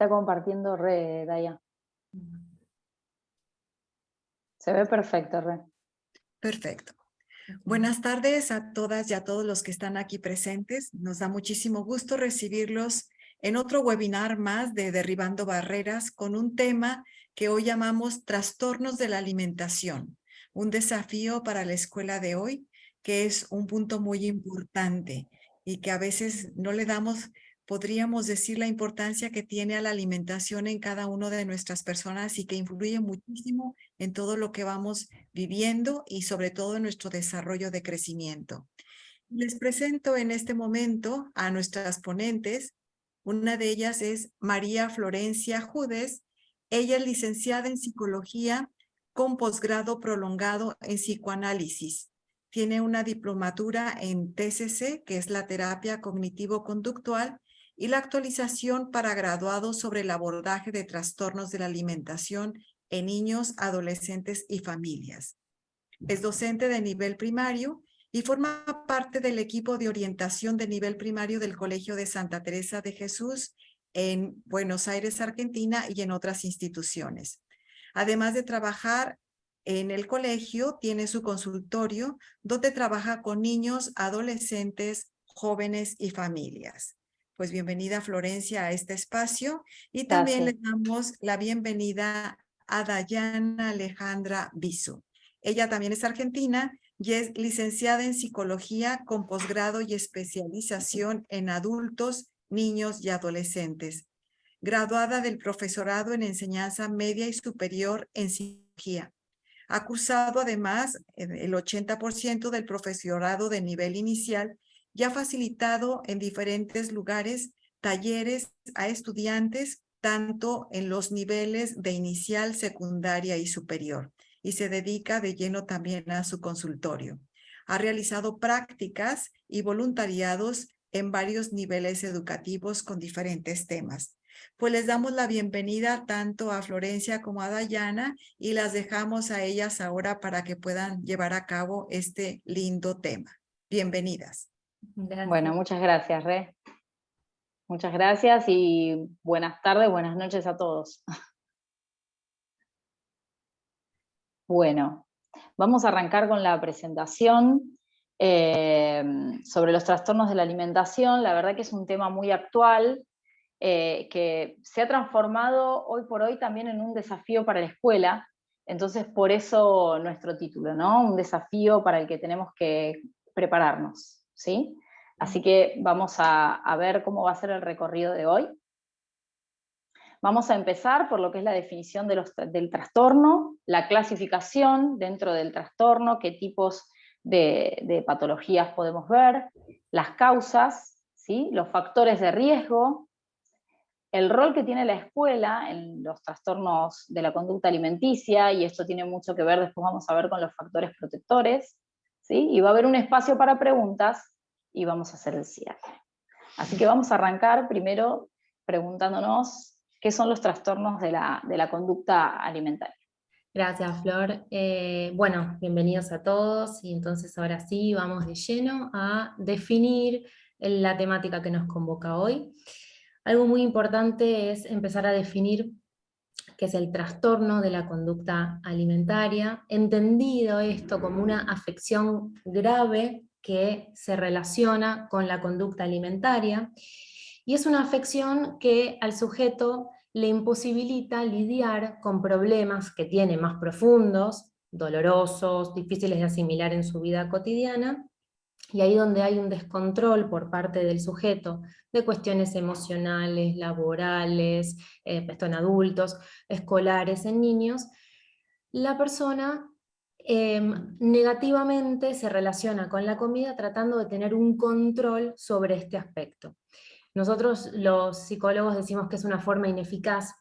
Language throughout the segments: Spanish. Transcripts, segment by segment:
Está compartiendo re, Daya. Se ve perfecto, re. Perfecto. Buenas tardes a todas y a todos los que están aquí presentes. Nos da muchísimo gusto recibirlos en otro webinar más de Derribando Barreras con un tema que hoy llamamos Trastornos de la Alimentación, un desafío para la escuela de hoy, que es un punto muy importante y que a veces no le damos, podríamos decir, la importancia que tiene a la alimentación en cada una de nuestras personas y que influye muchísimo en todo lo que vamos viviendo y sobre todo en nuestro desarrollo de crecimiento. Les presento en este momento a nuestras ponentes. Una de ellas es María Florencia Judes. Ella es licenciada en psicología con posgrado prolongado en psicoanálisis. Tiene una diplomatura en TCC, que es la terapia cognitivo-conductual, y la actualización para graduados sobre el abordaje de trastornos de la alimentación en niños, adolescentes y familias. Es docente de nivel primario y forma parte del equipo de orientación de nivel primario del Colegio de Santa Teresa de Jesús en Buenos Aires, Argentina, y en otras instituciones. Además de trabajar en el colegio, tiene su consultorio donde trabaja con niños, adolescentes, jóvenes y familias. Pues bienvenida, Florencia, a este espacio, y también le damos la bienvenida a Dayana Alejandra Bisu. Ella también es argentina y es licenciada en psicología con posgrado y especialización en adultos, niños y adolescentes. Graduada del profesorado en enseñanza media y superior en psicología. Ha cursado además el 80% del profesorado de nivel inicial y ha facilitado en diferentes lugares talleres a estudiantes, tanto en los niveles de inicial, secundaria y superior, y se dedica de lleno también a su consultorio. Ha realizado prácticas y voluntariados en varios niveles educativos con diferentes temas. Pues les damos la bienvenida tanto a Florencia como a Dayana y las dejamos a ellas ahora para que puedan llevar a cabo este lindo tema. Bienvenidas. Gracias. Bueno, muchas gracias, Re. Muchas gracias y buenas tardes, buenas noches a todos. Bueno, vamos a arrancar con la presentación sobre los trastornos de la alimentación. La verdad que es un tema muy actual, que se ha transformado hoy por hoy también en un desafío para la escuela. Entonces, por eso nuestro título, ¿no? Un desafío para el que tenemos que prepararnos, ¿sí? Así que vamos a ver cómo va a ser el recorrido de hoy. Vamos a empezar por lo que es la definición del trastorno, la clasificación dentro del trastorno, qué tipos de patologías podemos ver, las causas, ¿sí? Los factores de riesgo, el rol que tiene la escuela en los trastornos de la conducta alimenticia, y esto tiene mucho que ver, después vamos a ver con los factores protectores, ¿sí? Y va a haber un espacio para preguntas y vamos a hacer el cierre. Así que vamos a arrancar primero preguntándonos qué son los trastornos de la conducta alimentaria. Gracias, Flor. Bueno, bienvenidos a todos y entonces ahora sí vamos de lleno a definir la temática que nos convoca hoy. Algo muy importante es empezar a definir qué es el trastorno de la conducta alimentaria, entendido esto como una afección grave que se relaciona con la conducta alimentaria, y es una afección que al sujeto le imposibilita lidiar con problemas que tiene más profundos, dolorosos, difíciles de asimilar en su vida cotidiana, y ahí donde hay un descontrol por parte del sujeto de cuestiones emocionales, laborales, esto en adultos, escolares, en niños, la persona negativamente se relaciona con la comida tratando de tener un control sobre este aspecto. Nosotros los psicólogos decimos que es una forma ineficaz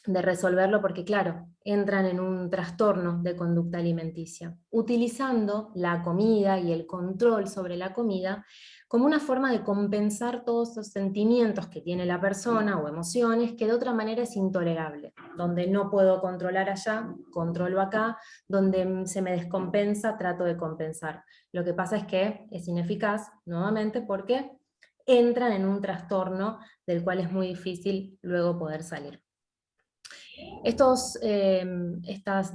de resolverlo porque, claro, entran en un trastorno de conducta alimenticia, utilizando la comida y el control sobre la comida como una forma de compensar todos los sentimientos que tiene la persona o emociones que de otra manera es intolerable. Donde no puedo controlar allá, controlo acá, donde se me descompensa, trato de compensar. Lo que pasa es que es ineficaz, nuevamente, porque entran en un trastorno del cual es muy difícil luego poder salir. Estas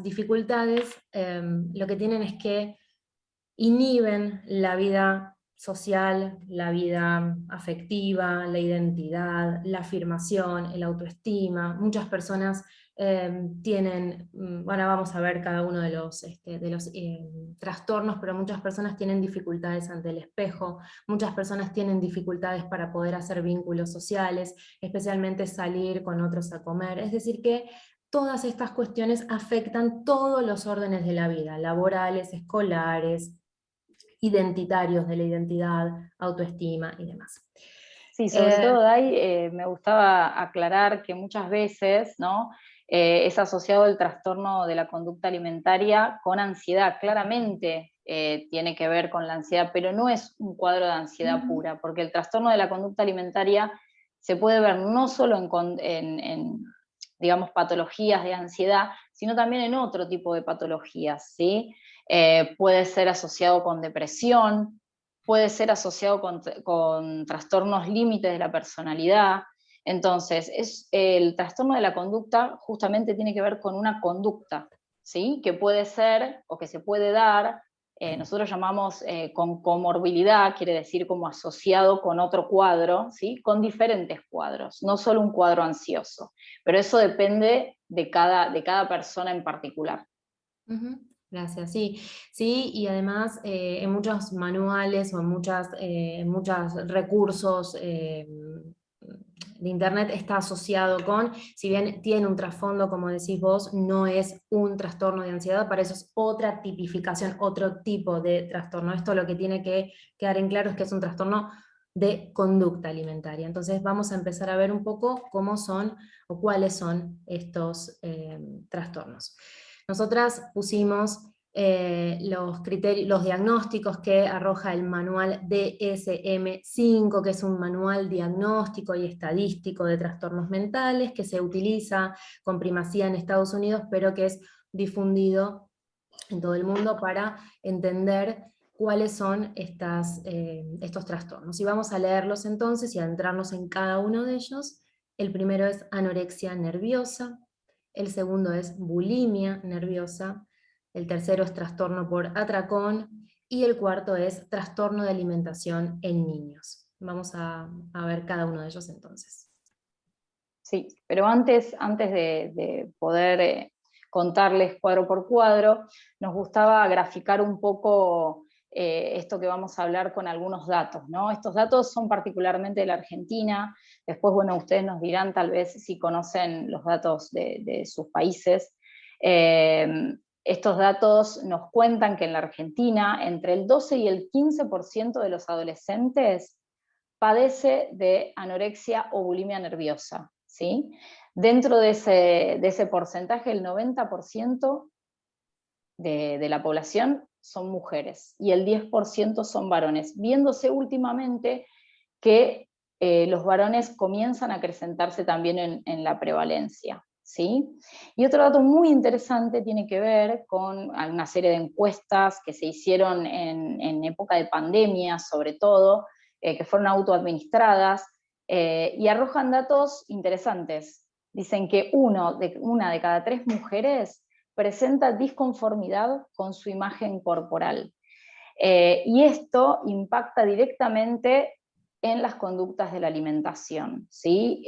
dificultades lo que tienen es que inhiben la vida social, la vida afectiva, la identidad, la afirmación, el autoestima. Muchas personas tienen, ahora vamos a ver cada uno de los trastornos, pero muchas personas tienen dificultades ante el espejo, muchas personas tienen dificultades para poder hacer vínculos sociales, especialmente salir con otros a comer. Es decir que todas estas cuestiones afectan todos los órdenes de la vida, laborales, escolares, identitarios de la identidad, autoestima y demás. Sí, sobre todo, Day, me gustaba aclarar que muchas veces, ¿no? Es asociado el trastorno de la conducta alimentaria con ansiedad. Claramente tiene que ver con la ansiedad, pero no es un cuadro de ansiedad pura, porque el trastorno de la conducta alimentaria se puede ver no solo en digamos, patologías de ansiedad, sino también en otro tipo de patologías, ¿sí? Puede ser asociado con depresión, puede ser asociado con trastornos límites de la personalidad. Entonces, el trastorno de la conducta justamente tiene que ver con una conducta, ¿sí? Que puede ser o que se puede dar, nosotros llamamos con comorbilidad, quiere decir como asociado con otro cuadro, ¿sí? Con diferentes cuadros, no solo un cuadro ansioso, pero eso depende de cada persona en particular. Gracias, sí, sí, y además en muchos manuales o en muchos recursos de internet está asociado con, si bien tiene un trasfondo, como decís vos, no es un trastorno de ansiedad, para eso es otra tipificación, otro tipo de trastorno. Esto lo que tiene que quedar en claro es que es un trastorno de conducta alimentaria. Entonces vamos a empezar a ver un poco cómo son o cuáles son estos trastornos. Nosotras pusimos los diagnósticos que arroja el manual DSM-5, que es un manual diagnóstico y estadístico de trastornos mentales que se utiliza con primacía en Estados Unidos, pero que es difundido en todo el mundo para entender cuáles son estos trastornos. Y vamos a leerlos entonces y adentrarnos en cada uno de ellos. El primero es anorexia nerviosa, el segundo es bulimia nerviosa, el tercero es trastorno por atracón, y el cuarto es trastorno de alimentación en niños. Vamos a ver cada uno de ellos entonces. Sí, pero antes de poder contarles cuadro por cuadro, nos gustaba graficar un poco esto que vamos a hablar con algunos datos, ¿no? Estos datos son particularmente de la Argentina, después, bueno, ustedes nos dirán tal vez si conocen los datos de sus países. Estos datos nos cuentan que en la Argentina entre el 12 y el 15% de los adolescentes padece de anorexia o bulimia nerviosa, ¿sí? Dentro de ese porcentaje, el 90% de la población son mujeres y el 10% son varones, viéndose últimamente que los varones comienzan a acrecentarse también en la prevalencia, ¿sí? Y otro dato muy interesante tiene que ver con una serie de encuestas que se hicieron en época de pandemia, sobre todo, que fueron autoadministradas, y arrojan datos interesantes. Dicen que una de cada 3 mujeres presenta disconformidad con su imagen corporal. Y esto impacta directamente en las conductas de la alimentación, ¿sí?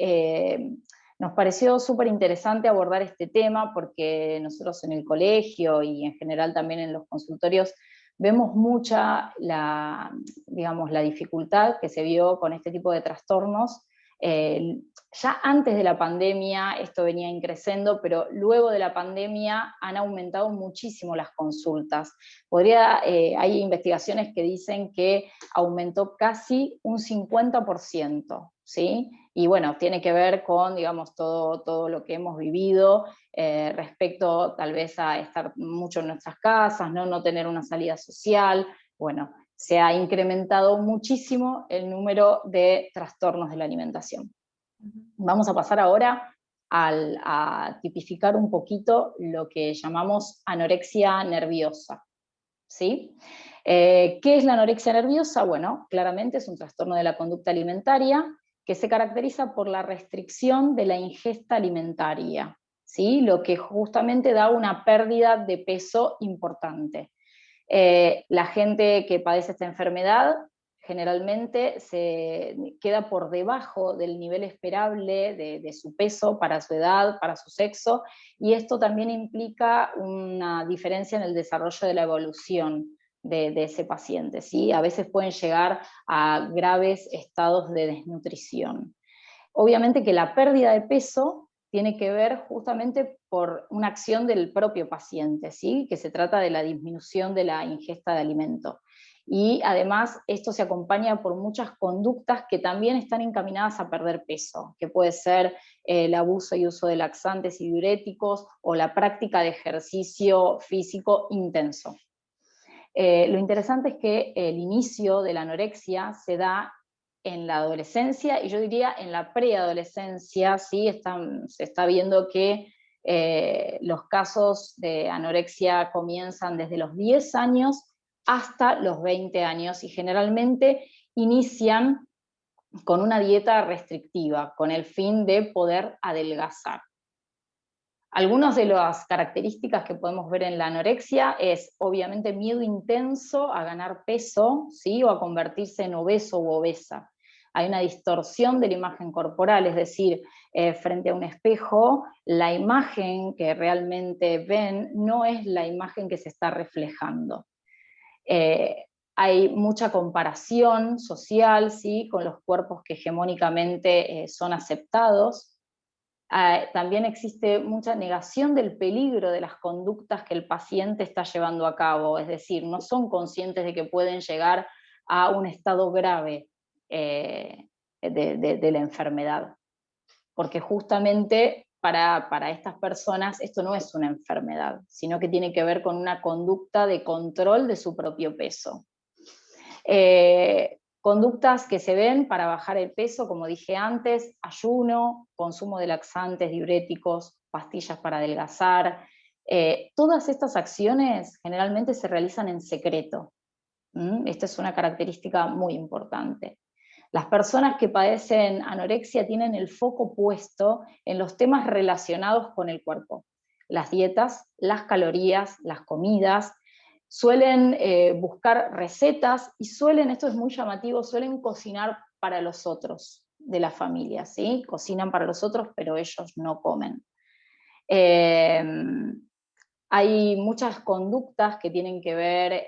Nos pareció súper interesante abordar este tema porque nosotros en el colegio y en general también en los consultorios vemos mucha digamos, la dificultad que se vio con este tipo de trastornos. Ya antes de la pandemia esto venía increciendo, pero luego de la pandemia han aumentado muchísimo las consultas. Hay investigaciones que dicen que aumentó casi un 50%, ¿sí? Y bueno, tiene que ver con, digamos, todo lo que hemos vivido respecto tal vez a estar mucho en nuestras casas, no tener una salida social. Bueno, se ha incrementado muchísimo el número de trastornos de la alimentación. Vamos a pasar ahora a tipificar un poquito lo que llamamos anorexia nerviosa, ¿sí? ¿Qué es la anorexia nerviosa? Bueno, claramente es un trastorno de la conducta alimentaria que se caracteriza por la restricción de la ingesta alimentaria, ¿sí? Lo que justamente da una pérdida de peso importante. La gente que padece esta enfermedad generalmente se queda por debajo del nivel esperable de su peso para su edad, para su sexo, y esto también implica una diferencia en el desarrollo de la evolución de ese paciente, ¿sí? A veces pueden llegar a graves estados de desnutrición. Obviamente que la pérdida de peso tiene que ver justamente por una acción del propio paciente, ¿sí? Que se trata de la disminución de la ingesta de alimento. Y además esto se acompaña por muchas conductas que también están encaminadas a perder peso, que puede ser el abuso y uso de laxantes y diuréticos o la práctica de ejercicio físico intenso. Lo interesante es que el inicio de la anorexia se da en la adolescencia y yo diría en la preadolescencia, ¿sí? Se está viendo que los casos de anorexia comienzan desde los 10 años hasta los 20 años y generalmente inician con una dieta restrictiva, con el fin de poder adelgazar. Algunas de las características que podemos ver en la anorexia es obviamente miedo intenso a ganar peso, ¿sí? O a convertirse en obeso u obesa. Hay una distorsión de la imagen corporal, es decir, frente a un espejo, la imagen que realmente ven no es la imagen que se está reflejando. Hay mucha comparación social, ¿sí? Con los cuerpos que hegemónicamente son aceptados. También existe mucha negación del peligro de las conductas que el paciente está llevando a cabo, es decir, no son conscientes de que pueden llegar a un estado grave de la enfermedad, porque justamente para estas personas esto no es una enfermedad, sino que tiene que ver con una conducta de control de su propio peso. Conductas que se ven para bajar el peso, como dije antes: ayuno, consumo de laxantes, diuréticos, pastillas para adelgazar. Todas estas acciones generalmente se realizan en secreto. Esta es una característica muy importante. Las personas que padecen anorexia tienen el foco puesto en los temas relacionados con el cuerpo: las dietas, las calorías, las comidas. Suelen buscar recetas y esto es muy llamativo, suelen cocinar para los otros de la familia, ¿sí? Cocinan para los otros, pero ellos no comen. Hay muchas conductas que tienen que ver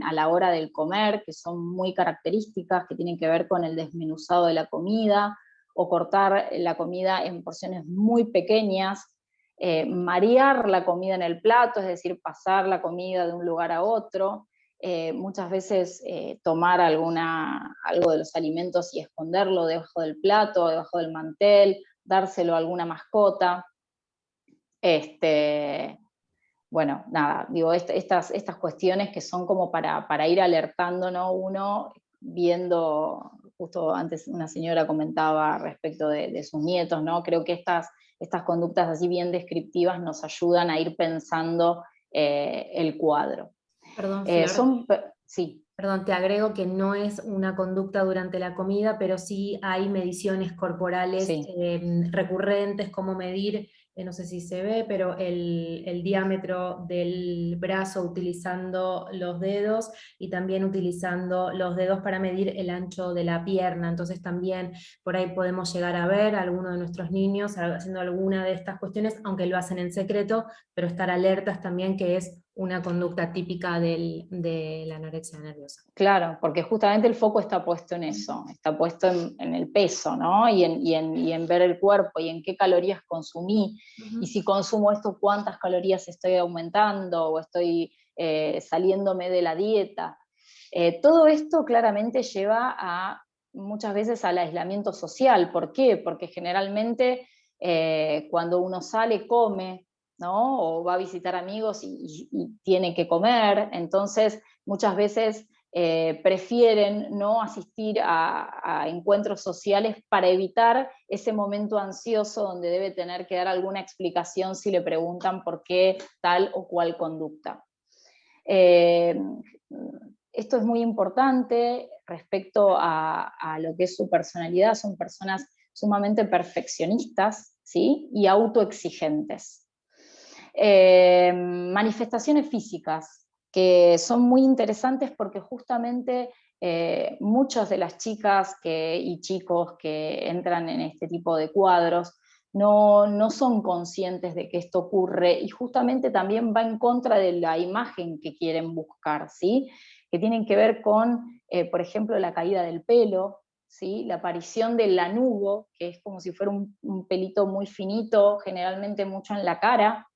a la hora del comer, que son muy características, que tienen que ver con el desmenuzado de la comida, o cortar la comida en porciones muy pequeñas, marear la comida en el plato, es decir, pasar la comida de un lugar a otro, muchas veces tomar algo de los alimentos y esconderlo debajo del plato, debajo del mantel, dárselo a alguna mascota. Bueno, nada, digo, estas cuestiones que son como para ir alertando, ¿no? Uno viendo, justo antes una señora comentaba respecto de sus nietos, ¿no? Creo que estas conductas así bien descriptivas nos ayudan a ir pensando el cuadro. Perdón, Flor. Sí. Perdón, te agrego que no es una conducta durante la comida, pero sí hay mediciones corporales Sí. Recurrentes, como medir, no sé si se ve, pero el diámetro del brazo utilizando los dedos y también utilizando los dedos para medir el ancho de la pierna. Entonces también por ahí podemos llegar a ver a alguno de nuestros niños haciendo alguna de estas cuestiones, aunque lo hacen en secreto, pero estar alertas también que es una conducta típica de la anorexia nerviosa. Claro, porque justamente el foco está puesto en eso, está puesto en el peso, ¿no? Y en ver el cuerpo y en qué calorías consumí. Y si consumo esto, cuántas calorías estoy aumentando o estoy saliéndome de la dieta. Todo esto claramente lleva muchas veces al aislamiento social. ¿Por qué? Porque generalmente cuando uno sale, come, ¿no? O va a visitar amigos y tiene que comer, entonces muchas veces prefieren no asistir a encuentros sociales para evitar ese momento ansioso donde debe tener que dar alguna explicación si le preguntan por qué tal o cual conducta. Esto es muy importante respecto a lo que es su personalidad. Son personas sumamente perfeccionistas, ¿sí? Y autoexigentes. Manifestaciones físicas que son muy interesantes porque justamente muchas de las chicas y chicos que entran en este tipo de cuadros no son conscientes de que esto ocurre, y justamente también va en contra de la imagen que quieren buscar, ¿sí? Que tienen que ver con, por ejemplo, la caída del pelo, ¿sí? La aparición del lanugo, que es como si fuera un pelito muy finito, generalmente mucho en la cara.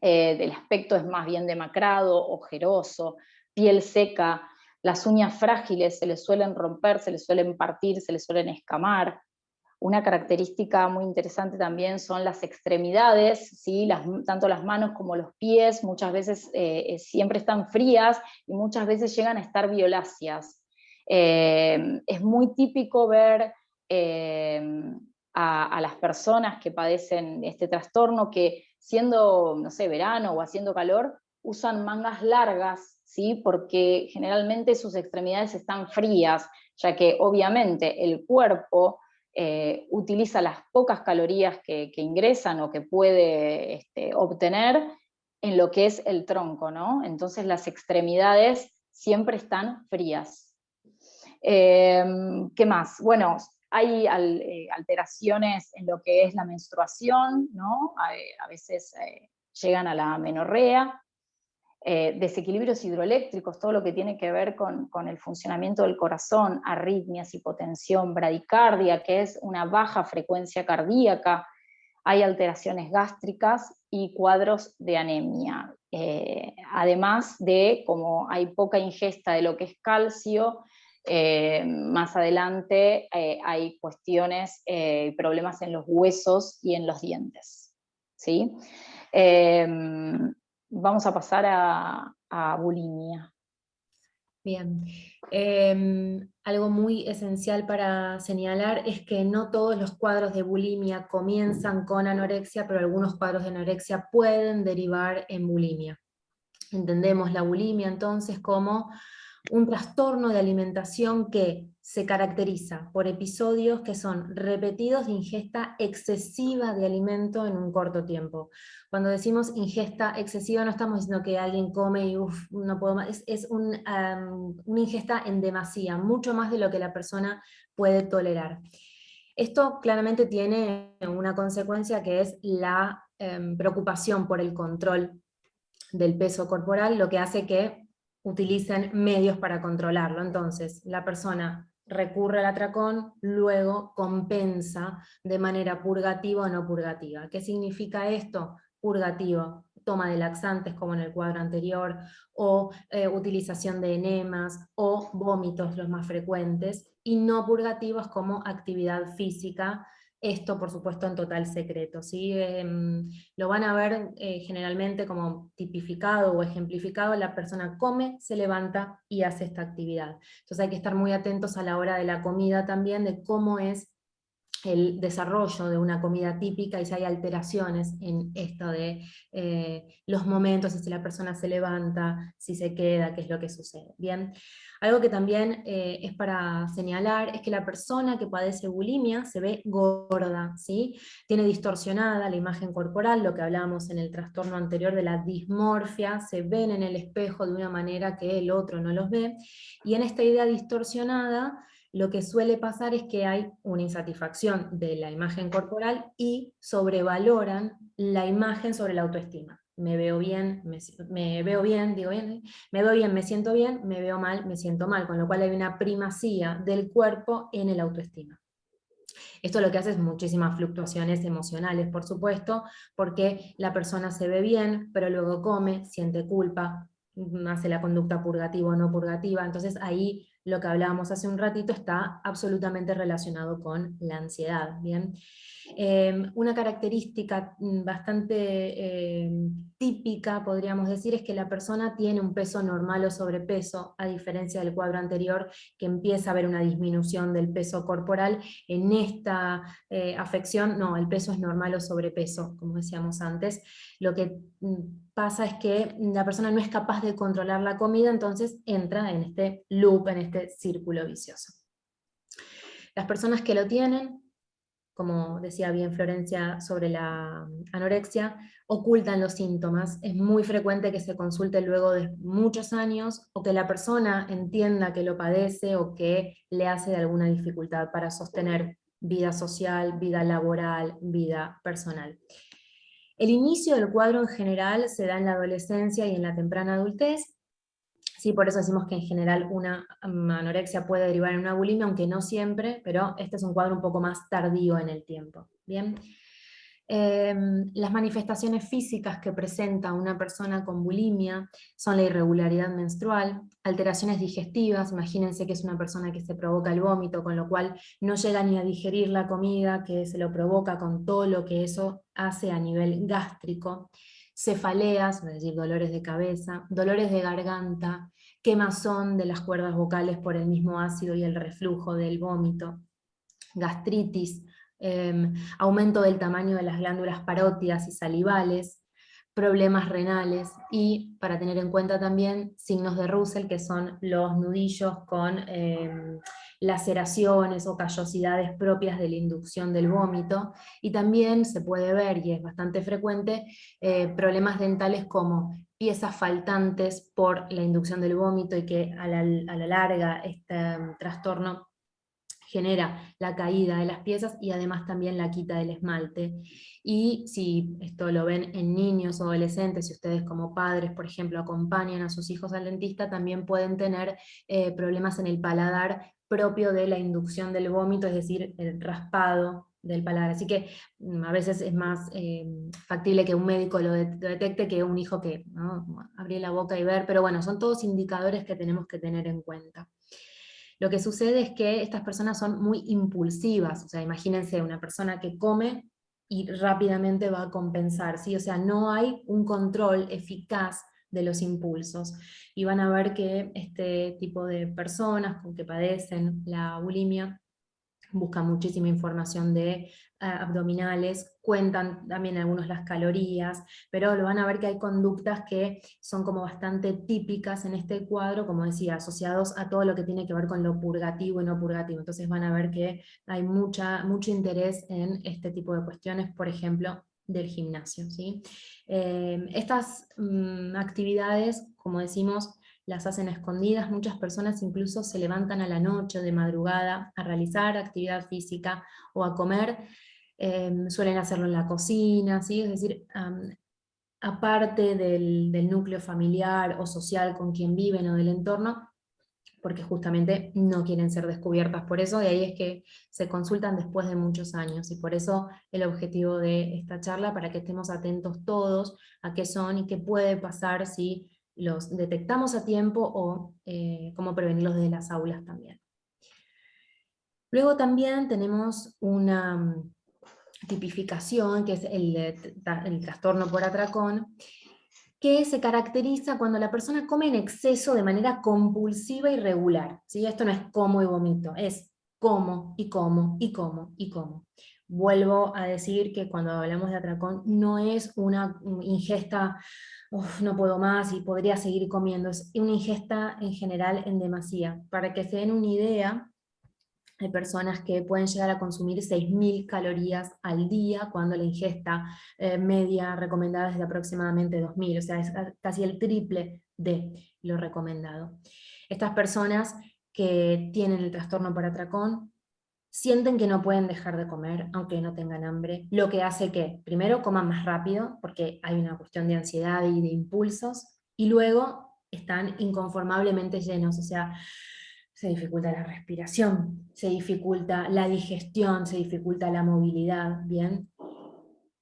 Del aspecto es más bien demacrado, ojeroso, piel seca, las uñas frágiles se les suelen romper, se les suelen partir, se les suelen escamar. Una característica muy interesante también son las extremidades, ¿sí? Tanto las manos como los pies muchas veces siempre están frías y muchas veces llegan a estar violáceas. Es muy típico ver a las personas que padecen este trastorno que, siendo, no sé, verano o haciendo calor, usan mangas largas, ¿sí? Porque generalmente sus extremidades están frías, ya que obviamente el cuerpo utiliza las pocas calorías que ingresan o que puede obtener en lo que es el tronco, ¿no? Entonces las extremidades siempre están frías. ¿Qué más? Bueno, hay alteraciones en lo que es la menstruación, ¿no? A veces llegan a la amenorrea. Desequilibrios hidroeléctricos, todo lo que tiene que ver con el funcionamiento del corazón, arritmias, hipotensión, bradicardia, que es una baja frecuencia cardíaca. Hay alteraciones gástricas y cuadros de anemia. Además de, como hay poca ingesta de lo que es calcio, más adelante hay cuestiones, problemas en los huesos y en los dientes, ¿sí? Vamos a pasar a bulimia. Bien. Algo muy esencial para señalar es que no todos los cuadros de bulimia comienzan con anorexia, pero algunos cuadros de anorexia pueden derivar en bulimia. Entendemos la bulimia entonces como un trastorno de alimentación que se caracteriza por episodios que son repetidos de ingesta excesiva de alimento en un corto tiempo. Cuando decimos ingesta excesiva no estamos diciendo que alguien come y no puedo más, es una ingesta en demasía, mucho más de lo que la persona puede tolerar. Esto claramente tiene una consecuencia que es la preocupación por el control del peso corporal, lo que hace que utilicen medios para controlarlo. Entonces, la persona recurre al atracón, luego compensa de manera purgativa o no purgativa. ¿Qué significa esto? Purgativo, toma de laxantes como en el cuadro anterior, o utilización de enemas, o vómitos los más frecuentes, y no purgativos como actividad física. Esto, por supuesto, en total secreto, ¿sí? Lo van a ver generalmente como tipificado o ejemplificado: la persona come, se levanta y hace esta actividad. Entonces hay que estar muy atentos a la hora de la comida también, de cómo es el desarrollo de una comida típica y si hay alteraciones en esto de los momentos, si la persona se levanta, si se queda, qué es lo que sucede. Bien, algo que también es para señalar es que la persona que padece bulimia se ve gorda, ¿sí? Tiene distorsionada la imagen corporal, lo que hablábamos en el trastorno anterior de la dismorfia, se ven en el espejo de una manera que el otro no los ve, y en esta idea distorsionada lo que suele pasar es que hay una insatisfacción de la imagen corporal y sobrevaloran la imagen sobre la autoestima. Me veo bien, me veo bien, digo bien, me veo bien, me siento bien, me veo mal, me siento mal, con lo cual hay una primacía del cuerpo en el autoestima. Esto lo que hace es muchísimas fluctuaciones emocionales, por supuesto, porque la persona se ve bien, pero luego come, siente culpa, hace la conducta purgativa o no purgativa, entonces ahí lo que hablábamos hace un ratito está absolutamente relacionado con la ansiedad, ¿bien? Una característica bastante típica, podríamos decir, es que la persona tiene un peso normal o sobrepeso, a diferencia del cuadro anterior, que empieza a haber una disminución del peso corporal. En esta afección, no, el peso es normal o sobrepeso, como decíamos antes. Lo que pasa es que la persona no es capaz de controlar la comida, entonces entra en este loop, en este círculo vicioso. Las personas que lo tienen, como decía bien Florencia sobre la anorexia, ocultan los síntomas. Es muy frecuente que se consulte luego de muchos años, o que la persona entienda que lo padece o que le hace de alguna dificultad para sostener vida social, vida laboral, vida personal. El inicio del cuadro en general se da en la adolescencia y en la temprana adultez. Sí, por eso decimos que en general una anorexia puede derivar en una bulimia, aunque no siempre, pero este es un cuadro un poco más tardío en el tiempo. ¿Bien? Las manifestaciones físicas que presenta una persona con bulimia son la irregularidad menstrual, alteraciones digestivas. Imagínense que es una persona que se provoca el vómito, con lo cual no llega ni a digerir la comida, que se lo provoca con todo lo que eso hace a nivel gástrico. Cefaleas, es decir, dolores de cabeza, dolores de garganta, quemazón de las cuerdas vocales por el mismo ácido y el reflujo del vómito, gastritis, aumento del tamaño de las glándulas parótidas y salivales, problemas renales, y para tener en cuenta también signos de Russell, que son los nudillos con laceraciones o callosidades propias de la inducción del vómito, y también se puede ver, y es bastante frecuente, problemas dentales como piezas faltantes por la inducción del vómito, y que a la larga este trastorno genera la caída de las piezas y además también la quita del esmalte. Y si esto lo ven en niños o adolescentes, si ustedes como padres, por ejemplo, acompañan a sus hijos al dentista, también pueden tener problemas en el paladar propio de la inducción del vómito, es decir, el raspado del paladar. Así que a veces es más factible que un médico lo detecte que un hijo que, ¿no?, abrir la boca y ver, pero bueno, son todos indicadores que tenemos que tener en cuenta. Lo que sucede es que estas personas son muy impulsivas, o sea, imagínense una persona que come y rápidamente va a compensar, ¿sí? O sea, no hay un control eficaz de los impulsos. Y van a ver que este tipo de personas que padecen la bulimia buscan muchísima información de abdominales, cuentan también algunos las calorías, pero lo van a ver que hay conductas que son como bastante típicas en este cuadro, como decía, asociados a todo lo que tiene que ver con lo purgativo y no purgativo. Entonces van a ver que hay mucho interés en este tipo de cuestiones, por ejemplo, del gimnasio, ¿sí? Estas actividades, como decimos, las hacen escondidas. Muchas personas incluso se levantan a la noche o de madrugada a realizar actividad física o a comer. Suelen hacerlo en la cocina, ¿sí? Es decir, aparte del núcleo familiar o social con quien viven o del entorno, porque justamente no quieren ser descubiertas. Por eso de ahí es que se consultan después de muchos años, y por eso el objetivo de esta charla, para que estemos atentos todos a qué son y qué puede pasar si los detectamos a tiempo, o cómo prevenirlos desde las aulas también. Luego también tenemos una tipificación, que es el trastorno por atracón, que se caracteriza cuando la persona come en exceso de manera compulsiva y regular, ¿sí? Esto no es como y vomito, es como y como y como y como. Vuelvo a decir que cuando hablamos de atracón no es una ingesta, no puedo más y podría seguir comiendo, es una ingesta en general en demasía. Para que se den una idea, hay personas que pueden llegar a consumir 6.000 calorías al día, cuando la ingesta media recomendada es de aproximadamente 2.000, o sea, es casi el triple de lo recomendado. Estas personas que tienen el trastorno por atracón sienten que no pueden dejar de comer aunque no tengan hambre, lo que hace que primero coman más rápido, porque hay una cuestión de ansiedad y de impulsos, y luego están inconformablemente llenos, o sea, se dificulta la respiración, se dificulta la digestión, se dificulta la movilidad, ¿bien?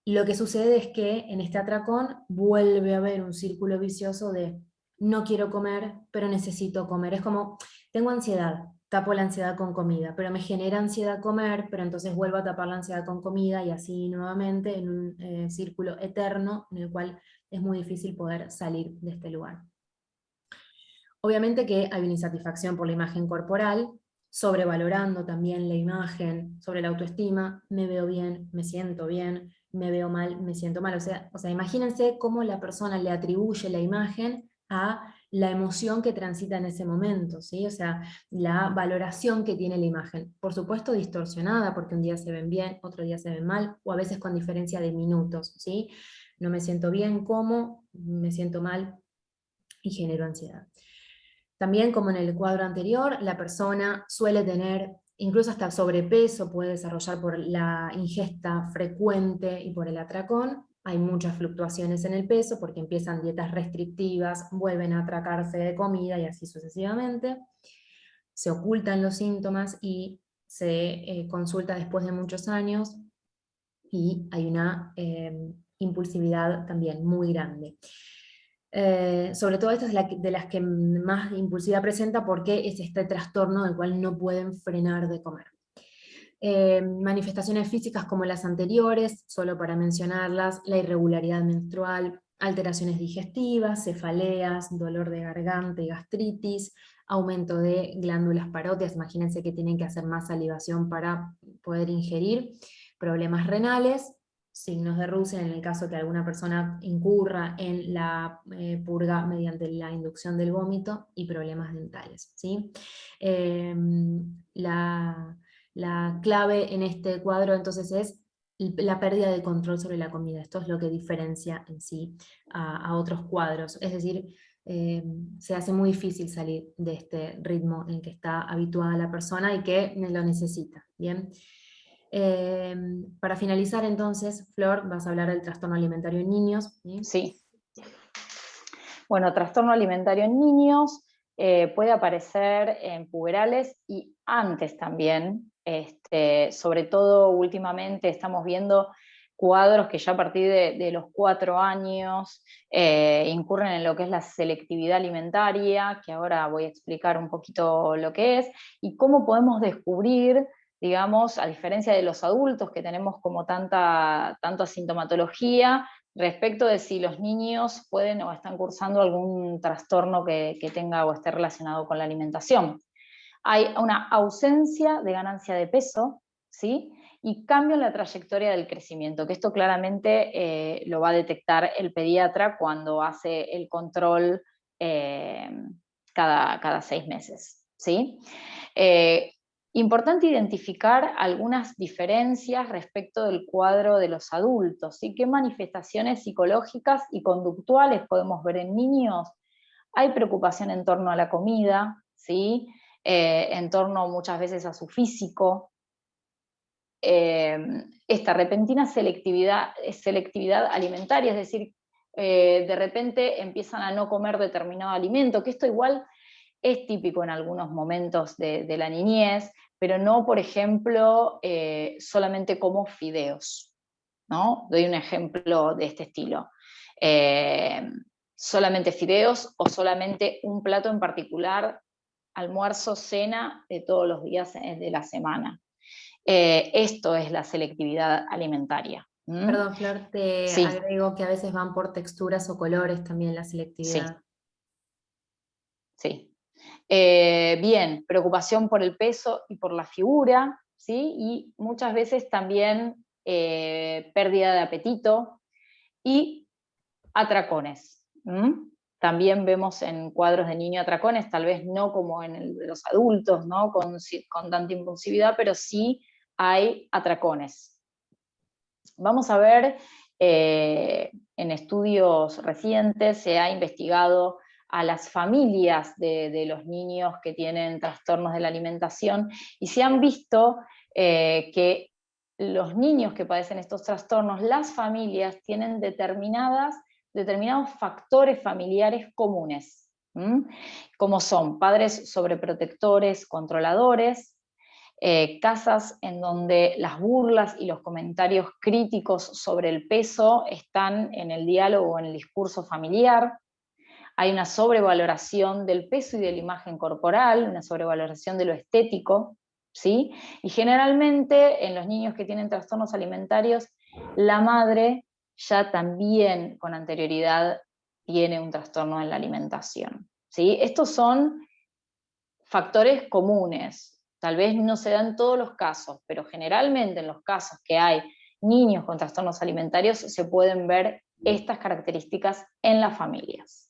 Lo que sucede es que en este atracón vuelve a haber un círculo vicioso de no quiero comer, pero necesito comer. Es como Tengo ansiedad, tapo la ansiedad con comida, pero me genera ansiedad comer, pero entonces vuelvo a tapar la ansiedad con comida y así nuevamente en un círculo eterno en el cual es muy difícil poder salir de este lugar. Obviamente que hay una insatisfacción por la imagen corporal, sobrevalorando también la imagen, sobre la autoestima, me veo bien, me siento bien, me veo mal, me siento mal. O sea, imagínense cómo la persona le atribuye la imagen a la emoción que transita en ese momento, ¿sí? O sea, la valoración que tiene la imagen. Por supuesto distorsionada, porque un día se ven bien, otro día se ven mal, o a veces con diferencia de minutos, ¿sí? No me siento bien, ¿cómo? Me siento mal y genero ansiedad. También, como en el cuadro anterior, la persona suele tener incluso hasta sobrepeso, puede desarrollar por la ingesta frecuente y por el atracón. Hay muchas fluctuaciones en el peso porque empiezan dietas restrictivas, vuelven a atracarse de comida y así sucesivamente. Se ocultan los síntomas y se consulta después de muchos años y hay una impulsividad también muy grande. Sobre todo esta es de las que más impulsividad presenta porque es este trastorno del cual no pueden frenar de comer. Manifestaciones físicas como las anteriores, solo para mencionarlas, la irregularidad menstrual, alteraciones digestivas, cefaleas, dolor de garganta y gastritis, aumento de glándulas parótidas, imagínense que tienen que hacer más salivación para poder ingerir, problemas renales, signos de Russell en el caso que alguna persona incurra en la purga mediante la inducción del vómito, y problemas dentales, ¿sí? La clave en este cuadro entonces es la pérdida de control sobre la comida. Esto es lo que diferencia en sí a otros cuadros, es decir, se hace muy difícil salir de este ritmo en el que está habituada la persona y que lo necesita, ¿bien? Para finalizar entonces, Flor, vas a hablar del trastorno alimentario en niños. ¿Sí? Sí. Bueno, trastorno alimentario en niños puede aparecer en puberales y antes también. Sobre todo últimamente estamos viendo cuadros que ya a partir de los 4 años incurren en lo que es la selectividad alimentaria, que ahora voy a explicar un poquito lo que es, y cómo podemos descubrir, digamos, a diferencia de los adultos que tenemos como tanta sintomatología, respecto de si los niños pueden o están cursando algún trastorno que tenga o esté relacionado con la alimentación. Hay una ausencia de ganancia de peso, ¿sí? Y cambio en la trayectoria del crecimiento, que esto claramente lo va a detectar el pediatra cuando hace el control cada 6 meses, ¿sí? Importante identificar algunas diferencias respecto del cuadro de los adultos, ¿sí? ¿Qué manifestaciones psicológicas y conductuales podemos ver en niños? Hay preocupación en torno a la comida, ¿sí? En torno muchas veces a su físico. Esta repentina selectividad alimentaria, es decir, de repente empiezan a no comer determinado alimento, que esto igual es típico en algunos momentos de la niñez, pero no, por ejemplo, solamente como fideos, ¿no? Doy un ejemplo de este estilo. Solamente fideos o solamente un plato en particular, almuerzo, cena de todos los días de la semana. Esto es la selectividad alimentaria. Perdón, Flor, te Sí, agrego que a veces van por texturas o colores también la selectividad. sí. Bien, preocupación por el peso y por la figura, ¿sí? Y muchas veces también pérdida de apetito y atracones. También vemos en cuadros de niño atracones, tal vez no como en el de los adultos, ¿no? con tanta impulsividad, pero sí hay atracones. Vamos a ver, en estudios recientes se ha investigado a las familias de los niños que tienen trastornos de la alimentación y se han visto que los niños que padecen estos trastornos, las familias tienen determinados factores familiares comunes, como son padres sobreprotectores, controladores, casas en donde las burlas y los comentarios críticos sobre el peso están en el diálogo o en el discurso familiar. hay una sobrevaloración del peso y de la imagen corporal, una sobrevaloración de lo estético, ¿sí? Y generalmente en los niños que tienen trastornos alimentarios, la madre ya también con anterioridad tiene un trastorno en la alimentación, ¿sí? Estos son factores comunes, tal vez no se dan en todos los casos, pero generalmente en los casos que hay niños con trastornos alimentarios se pueden ver estas características en las familias.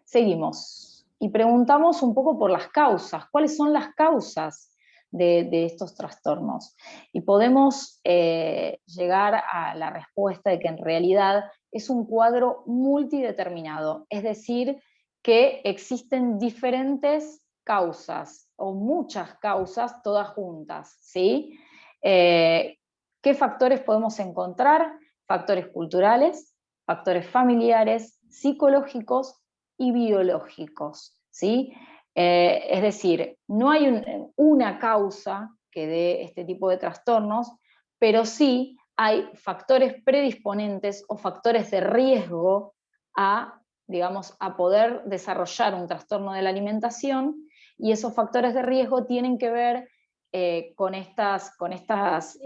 Seguimos y preguntamos un poco por las causas. ¿Cuáles son las causas de estos trastornos? Y podemos llegar a la respuesta de que en realidad es un cuadro multideterminado, es decir, que existen diferentes causas o muchas causas todas juntas, ¿sí? ¿Qué factores podemos encontrar? Factores culturales, factores familiares, psicológicos y biológicos, ¿sí? Es decir, no hay una causa que dé este tipo de trastornos, pero sí hay factores predisponentes o factores de riesgo a, digamos, a poder desarrollar un trastorno de la alimentación, y esos factores de riesgo tienen que ver con estas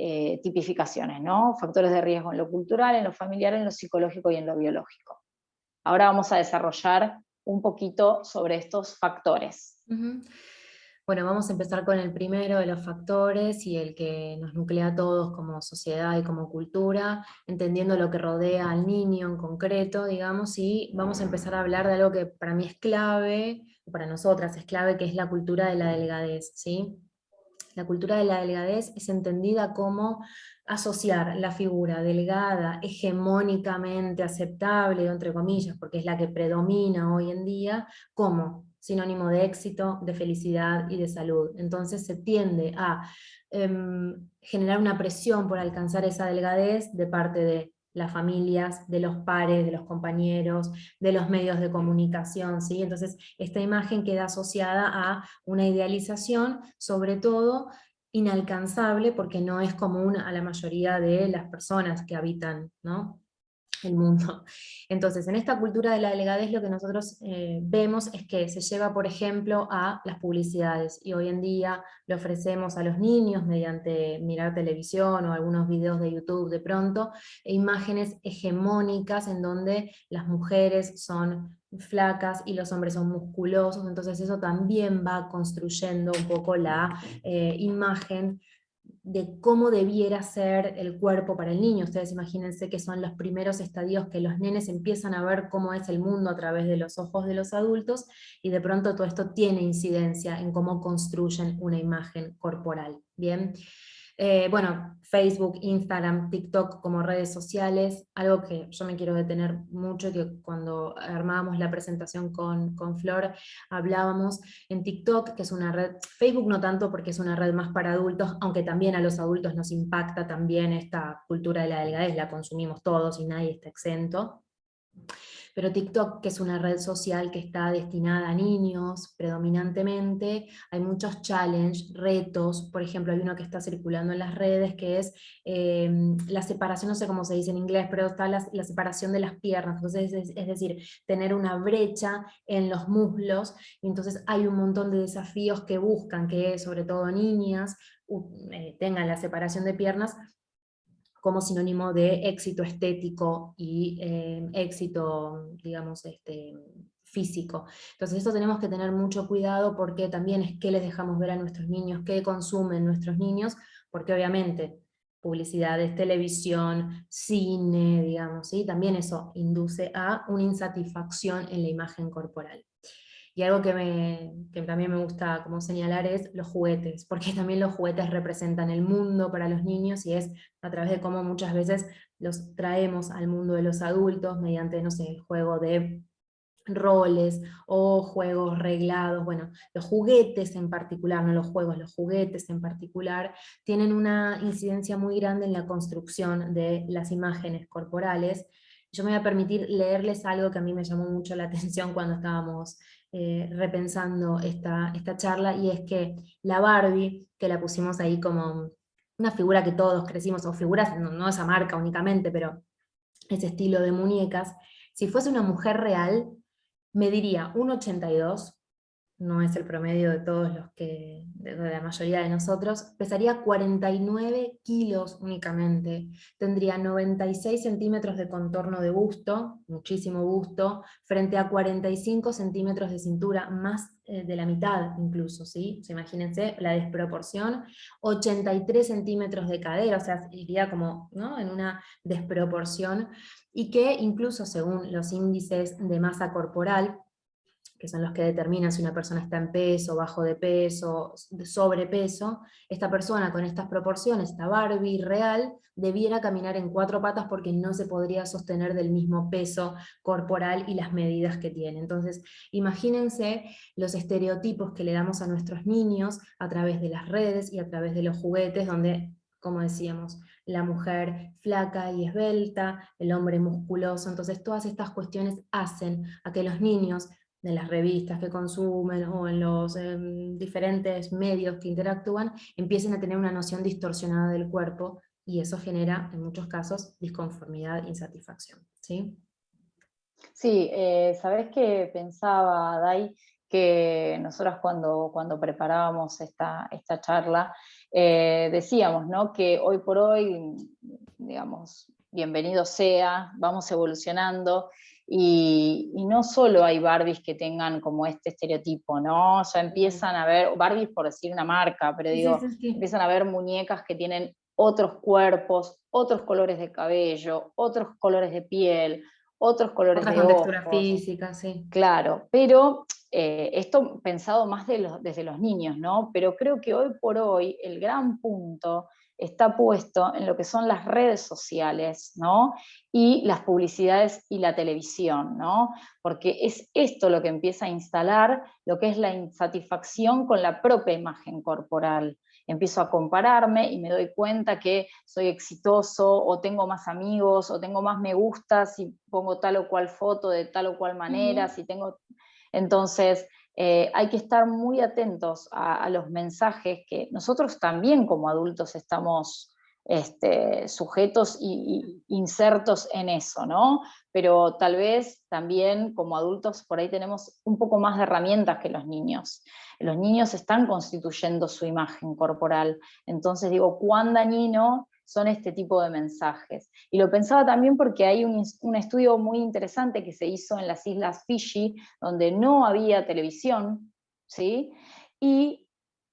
tipificaciones, ¿no? Factores de riesgo en lo cultural, en lo familiar, en lo psicológico y en lo biológico. Ahora vamos a desarrollar un poquito sobre estos factores. Bueno, vamos a empezar con el primero de los factores y el que nos nuclea a todos como sociedad y como cultura, entendiendo lo que rodea al niño en concreto, digamos, y vamos a empezar a hablar de algo que para mí es clave, para nosotras es clave, que es la cultura de la delgadez, ¿sí? La cultura de la delgadez es entendida como asociar la figura delgada, hegemónicamente aceptable, entre comillas, porque es la que predomina hoy en día, como sinónimo de éxito, de felicidad y de salud. Entonces se tiende a generar una presión por alcanzar esa delgadez de parte de las familias, de los pares, de los compañeros, de los medios de comunicación, ¿sí? Entonces esta imagen queda asociada a una idealización, sobre todo inalcanzable, porque no es común a la mayoría de las personas que habitan, ¿no?, el mundo. Entonces, en esta cultura de la delgadez lo que nosotros vemos es que se lleva, por ejemplo, a las publicidades, y hoy en día le ofrecemos a los niños, mediante mirar televisión o algunos videos de YouTube de pronto, imágenes hegemónicas en donde las mujeres son flacas y los hombres son musculosos, entonces eso también va construyendo un poco la imagen de cómo debiera ser el cuerpo para el niño. Ustedes imagínense que son los primeros estadios que los nenes empiezan a ver cómo es el mundo a través de los ojos de los adultos, y de pronto todo esto tiene incidencia en cómo construyen una imagen corporal. Bien. Bueno, Facebook, Instagram, TikTok como redes sociales, algo que yo me quiero detener mucho, que cuando armábamos la presentación con Flor hablábamos. En TikTok, que es una red, Facebook no tanto porque es una red más para adultos, aunque también a los adultos nos impacta también esta cultura de la delgadez, la consumimos todos y nadie está exento. Pero TikTok, que es una red social que está destinada a niños predominantemente, hay muchos challenges, retos. Por ejemplo, hay uno que está circulando en las redes que es la separación, no sé cómo se dice en inglés, pero está la separación de las piernas. Entonces es decir, tener una brecha en los muslos, y entonces hay un montón de desafíos que buscan que sobre todo niñas tengan la separación de piernas como sinónimo de éxito estético y éxito, digamos, físico. Entonces esto tenemos que tener mucho cuidado, porque también es qué les dejamos ver a nuestros niños, qué consumen nuestros niños, porque obviamente publicidades, televisión, cine, digamos, ¿sí? También eso induce a una insatisfacción en la imagen corporal. Y algo que también me gusta como señalar es los juguetes, porque también los juguetes representan el mundo para los niños, y es a través de cómo muchas veces los traemos al mundo de los adultos mediante, no sé, el juego de roles o juegos reglados. Bueno, los juguetes en particular, no los juegos, los juguetes en particular, tienen una incidencia muy grande en la construcción de las imágenes corporales. Yo me voy a permitir leerles algo que a mí me llamó mucho la atención cuando estábamos repensando esta charla, y es que la Barbie, que la pusimos ahí como una figura que todos crecimos, o figuras, no esa marca únicamente, pero ese estilo de muñecas, Si fuese una mujer real, mediría 1,82, no es el promedio de todos los que, de la mayoría de nosotros, pesaría 49 kilos únicamente, tendría 96 centímetros de contorno de busto, muchísimo busto, frente a 45 centímetros de cintura, más de la mitad incluso, ¿sí? O sea, imagínense la desproporción, 83 centímetros de cadera, o sea, iría como, ¿no?, en una desproporción, y que incluso según los índices de masa corporal, que son los que determinan si una persona está en peso, bajo de peso, de sobrepeso, esta persona con estas proporciones, esta Barbie real, debiera caminar en 4 patas porque no se podría sostener del mismo peso corporal y las medidas que tiene. Entonces, imagínense los estereotipos que le damos a nuestros niños a través de las redes y a través de los juguetes, donde, como decíamos, la mujer flaca y esbelta, el hombre musculoso. Entonces, todas estas cuestiones hacen a que los niños de las revistas que consumen o en los diferentes medios que interactúan, empiecen a tener una noción distorsionada del cuerpo, y eso genera, en muchos casos, disconformidad e insatisfacción, ¿sí? Sí, ¿sabés qué pensaba, Dai? Que nosotras cuando preparábamos esta charla, decíamos, ¿no?, que hoy por hoy, digamos, bienvenido sea, vamos evolucionando, y no solo hay Barbies que tengan como este estereotipo, ¿no? Ya empiezan a ver, Barbies por decir una marca, pero Sí, digo, sí, sí. empiezan a ver muñecas que tienen otros cuerpos, otros colores de cabello, otros colores de piel, otros colores Otras de con textura ojos, física, sí. claro, pero esto pensado más desde los niños, ¿no? Pero creo que hoy por hoy el gran punto está puesto en lo que son las redes sociales, ¿no? Y las publicidades y la televisión, ¿no? Porque es esto lo que empieza a instalar lo que es la insatisfacción con la propia imagen corporal. Empiezo a compararme y me doy cuenta que soy exitoso, o tengo más amigos, o tengo más me gustas si pongo tal o cual foto de tal o cual manera, si tengo... Entonces, hay que estar muy atentos a los mensajes que nosotros también como adultos estamos sujetos y insertos en eso, ¿no? Pero tal vez también como adultos por ahí tenemos un poco más de herramientas que los niños. Los niños están constituyendo su imagen corporal. Entonces digo, ¿cuán dañino son este tipo de mensajes? Y lo pensaba también porque hay un estudio muy interesante que se hizo en las Islas Fiji, donde no había televisión, ¿sí? Y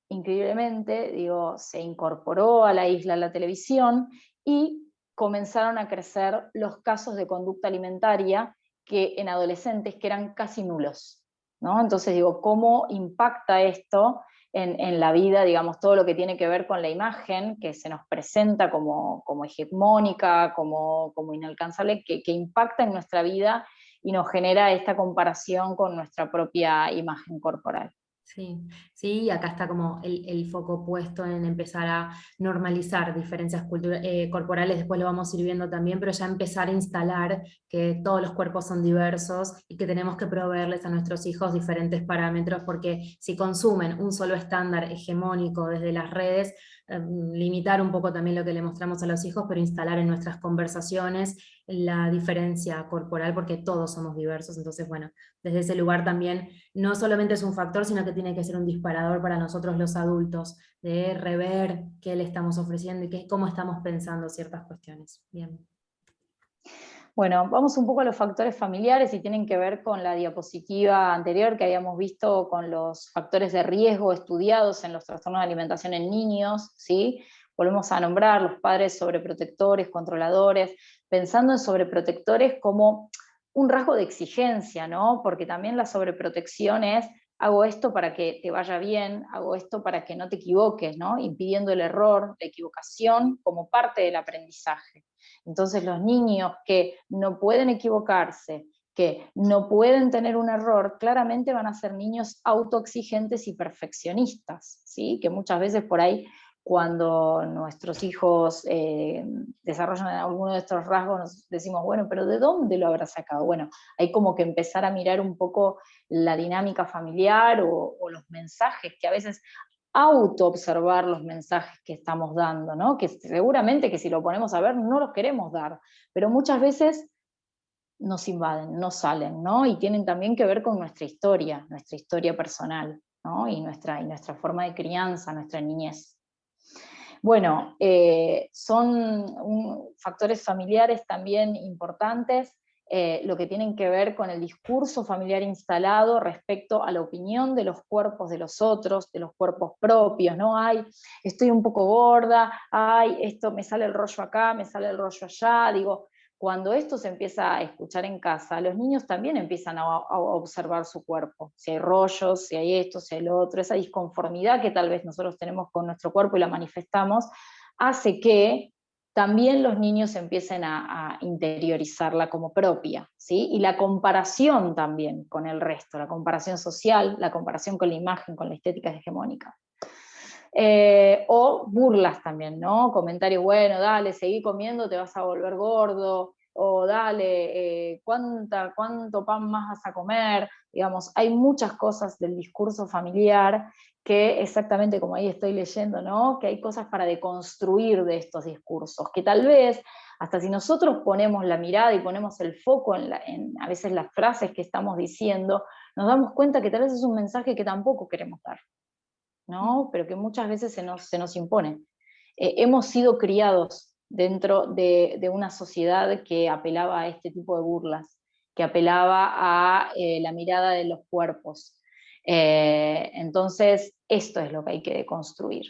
increíblemente, digo, se incorporó a la isla la televisión y comenzaron a crecer los casos de conducta alimentaria que en adolescentes que eran casi nulos, ¿no? Entonces digo, ¿cómo impacta esto en la vida, digamos, todo lo que tiene que ver con la imagen que se nos presenta como hegemónica, como inalcanzable, que impacta en nuestra vida y nos genera esta comparación con nuestra propia imagen corporal? Sí, sí, acá está como el foco puesto en empezar a normalizar diferencias corporales, después lo vamos a ir viendo también, pero ya empezar a instalar que todos los cuerpos son diversos y que tenemos que proveerles a nuestros hijos diferentes parámetros, porque si consumen un solo estándar hegemónico desde las redes, limitar un poco también lo que le mostramos a los hijos, pero instalar en nuestras conversaciones la diferencia corporal, porque todos somos diversos. Entonces, bueno, desde ese lugar también no solamente es un factor, sino que tiene que ser un disparador para nosotros los adultos, de rever qué le estamos ofreciendo y cómo estamos pensando ciertas cuestiones. Bien. Bueno, vamos un poco a los factores familiares y tienen que ver con la diapositiva anterior que habíamos visto con los factores de riesgo estudiados en los trastornos de alimentación en niños, ¿sí? Volvemos a nombrar los padres sobreprotectores, controladores, pensando en sobreprotectores como un rasgo de exigencia, ¿no? Porque también la sobreprotección es, hago esto para que te vaya bien, hago esto para que no te equivoques, ¿no? Impidiendo el error, la equivocación como parte del aprendizaje. Entonces los niños que no pueden equivocarse, que no pueden tener un error, claramente van a ser niños autoexigentes y perfeccionistas, ¿sí? Que muchas veces por ahí cuando nuestros hijos desarrollan alguno de estos rasgos nos decimos, bueno, pero ¿de dónde lo habrá sacado? Bueno, hay como que empezar a mirar un poco la dinámica familiar o los mensajes que a veces auto-observar los mensajes que estamos dando, ¿no? Que seguramente que si lo ponemos a ver no los queremos dar, pero muchas veces nos invaden, nos salen, ¿no? Y tienen también que ver con nuestra historia personal, ¿no? Y nuestra forma de crianza, nuestra niñez. Bueno, son factores familiares también importantes, lo que tienen que ver con el discurso familiar instalado respecto a la opinión de los cuerpos de los otros, de los cuerpos propios, ¿no? Ay, estoy un poco gorda, ay, esto me sale el rollo acá, me sale el rollo allá, digo, cuando esto se empieza a escuchar en casa, los niños también empiezan a observar su cuerpo, si hay rollos, si hay esto, si hay lo otro, esa disconformidad que tal vez nosotros tenemos con nuestro cuerpo y la manifestamos, hace que también los niños empiecen a interiorizarla como propia, ¿sí? Y la comparación también con el resto, la comparación social, la comparación con la imagen, con la estética hegemónica. O burlas también, ¿no? Comentarios, bueno, dale, seguí comiendo, te vas a volver gordo, o dale, ¿cuánto pan más vas a comer? Digamos, hay muchas cosas del discurso familiar que exactamente como ahí estoy leyendo, ¿no? Que hay cosas para deconstruir de estos discursos, que tal vez, hasta si nosotros ponemos la mirada y ponemos el foco en a veces las frases que estamos diciendo, nos damos cuenta que tal vez es un mensaje que tampoco queremos dar, ¿no? Pero que muchas veces se nos impone. Hemos sido criados dentro de una sociedad que apelaba a este tipo de burlas, que apelaba a la mirada de los cuerpos. Entonces, esto es lo que hay que deconstruir.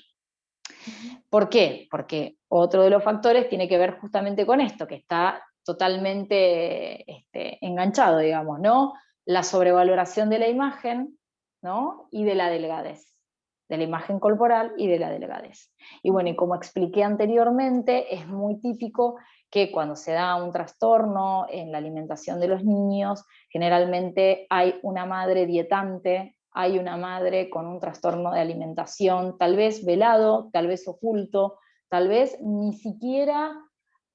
¿Por qué? Porque otro de los factores tiene que ver justamente con esto, que está totalmente enganchado, digamos, ¿no? La sobrevaloración de la imagen, ¿no? Y de la delgadez, de la imagen corporal y de la delgadez. Y bueno, y como expliqué anteriormente, es muy típico que cuando se da un trastorno en la alimentación de los niños, generalmente hay una madre dietante, hay una madre con un trastorno de alimentación, tal vez velado, tal vez oculto, tal vez ni siquiera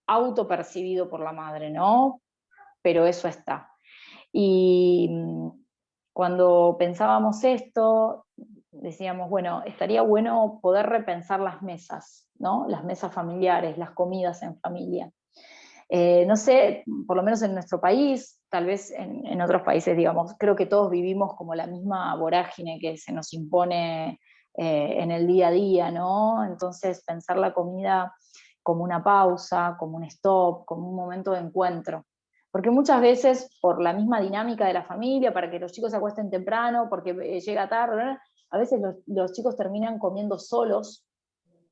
autopercibido por la madre, ¿no? Pero eso está. Y cuando pensábamos esto, decíamos, bueno, estaría bueno poder repensar las mesas, ¿no? Las mesas familiares, las comidas en familia. No sé, por lo menos en nuestro país, tal vez en otros países, digamos, creo que todos vivimos como la misma vorágine que se nos impone en el día a día, ¿no? Entonces pensar la comida como una pausa, como un stop, como un momento de encuentro. Porque muchas veces, por la misma dinámica de la familia, para que los chicos se acuesten temprano, porque llega tarde, a veces los chicos terminan comiendo solos,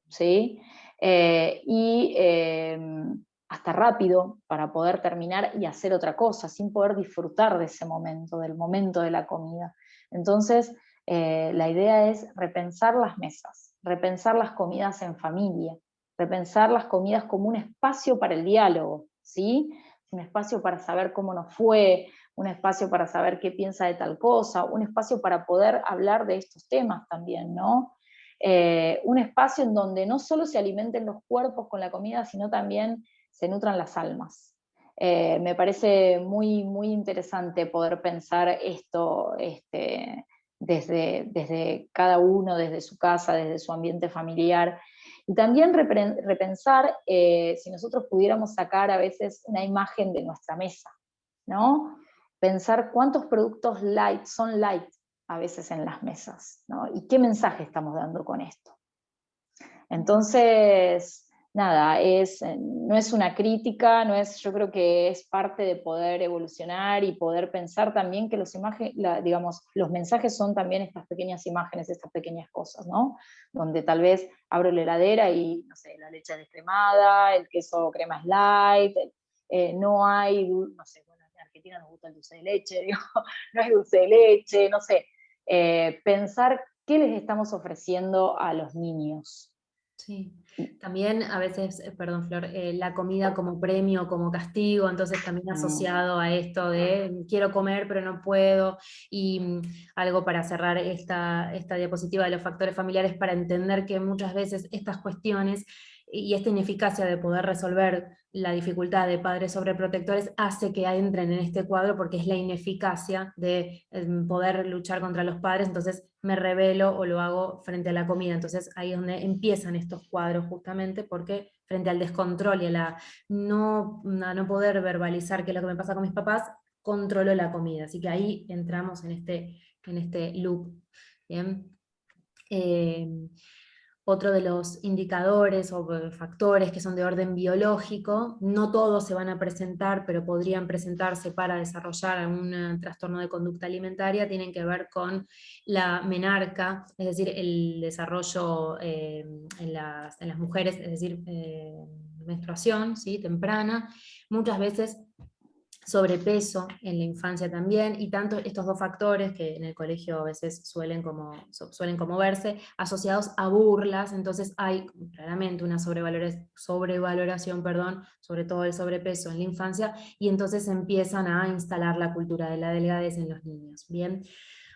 ¿sí? Hasta rápido para poder terminar y hacer otra cosa, sin poder disfrutar de ese momento, del momento de la comida. Entonces, la idea es repensar las mesas, repensar las comidas en familia, repensar las comidas como un espacio para el diálogo, ¿sí? Un espacio para saber cómo nos fue, un espacio para saber qué piensa de tal cosa, un espacio para poder hablar de estos temas también, ¿no? Un espacio en donde no solo se alimenten los cuerpos con la comida, sino también se nutran las almas. Me parece muy, muy interesante poder pensar esto desde cada uno, desde su casa, desde su ambiente familiar. Y también repensar si nosotros pudiéramos sacar a veces una imagen de nuestra mesa, ¿no? Pensar cuántos productos light son light a veces en las mesas, ¿no? ¿Y qué mensaje estamos dando con esto? Entonces, nada, no es una crítica, yo creo que es parte de poder evolucionar y poder pensar también que los mensajes son también estas pequeñas imágenes, estas pequeñas cosas, ¿no? Donde tal vez abro la heladera y, no sé, la leche descremada, el queso crema es light, no hay, no sé, bueno, en Argentina nos gusta el dulce de leche, digo, no hay dulce de leche, no sé, pensar qué les estamos ofreciendo a los niños. Sí, también a veces, perdón Flor, la comida como premio, como castigo, entonces también asociado a esto de quiero comer pero no puedo, y algo para cerrar esta diapositiva de los factores familiares, para entender que muchas veces estas cuestiones y esta ineficacia de poder resolver la dificultad de padres sobreprotectores hace que entren en este cuadro, porque es la ineficacia de poder luchar contra los padres, entonces me rebelo o lo hago frente a la comida. Entonces ahí es donde empiezan estos cuadros, justamente porque frente al descontrol y a no poder verbalizar qué es lo que me pasa con mis papás, controlo la comida. Así que ahí entramos en este loop. ¿Bien? Otro de los indicadores o factores que son de orden biológico, no todos se van a presentar, pero podrían presentarse para desarrollar algún trastorno de conducta alimentaria, tienen que ver con la menarca, es decir, el desarrollo en las mujeres, es decir, menstruación, ¿sí?, temprana, muchas veces sobrepeso en la infancia también, y tanto estos dos factores que en el colegio a veces suelen como verse, asociados a burlas. Entonces hay claramente una sobrevaloración, sobre todo el sobrepeso en la infancia, y entonces empiezan a instalar la cultura de la delgadez en los niños. Bien.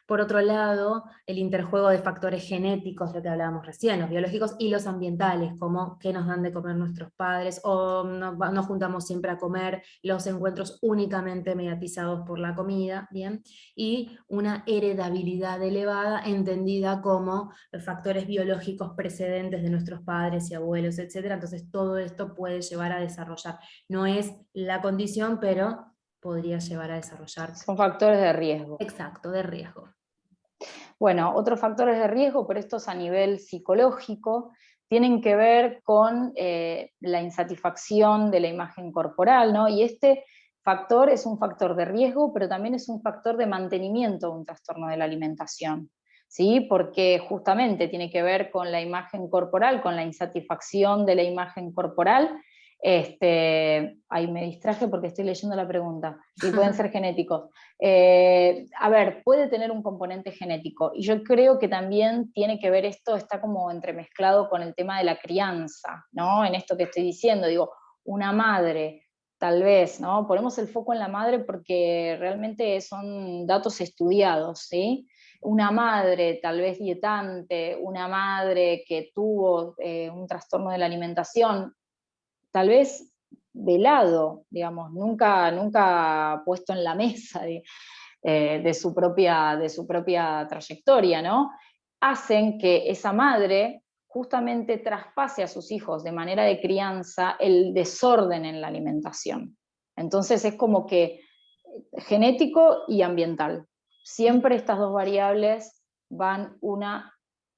Por otro lado, el interjuego de factores genéticos, lo que hablábamos recién, los biológicos y los ambientales, como qué nos dan de comer nuestros padres, o nos juntamos siempre a comer, los encuentros únicamente mediatizados por la comida, ¿bien? Y una heredabilidad elevada, entendida como factores biológicos precedentes de nuestros padres y abuelos, etc. Entonces todo esto puede llevar a desarrollar. No es la condición, pero podría llevar a desarrollar. Son factores de riesgo. Exacto, de riesgo. Bueno, otros factores de riesgo, pero estos a nivel psicológico, tienen que ver con la insatisfacción de la imagen corporal, ¿no? Y este factor es un factor de riesgo, pero también es un factor de mantenimiento de un trastorno de la alimentación, ¿sí? Porque justamente tiene que ver con la imagen corporal, con la insatisfacción de la imagen corporal. Ahí me distraje porque estoy leyendo la pregunta, y pueden ser genéticos. A ver, puede tener un componente genético, y yo creo que también tiene que ver esto, está como entremezclado con el tema de la crianza, ¿no? En esto que estoy diciendo, digo, una madre, tal vez, ¿no? Ponemos el foco en la madre porque realmente son datos estudiados, ¿sí? Una madre tal vez dietante, una madre que tuvo un trastorno de la alimentación, tal vez velado, digamos, nunca puesto en la mesa de su propia trayectoria, ¿no? Hacen que esa madre justamente traspase a sus hijos de manera de crianza el desorden en la alimentación. Entonces es como que genético y ambiental. Siempre estas dos variables van una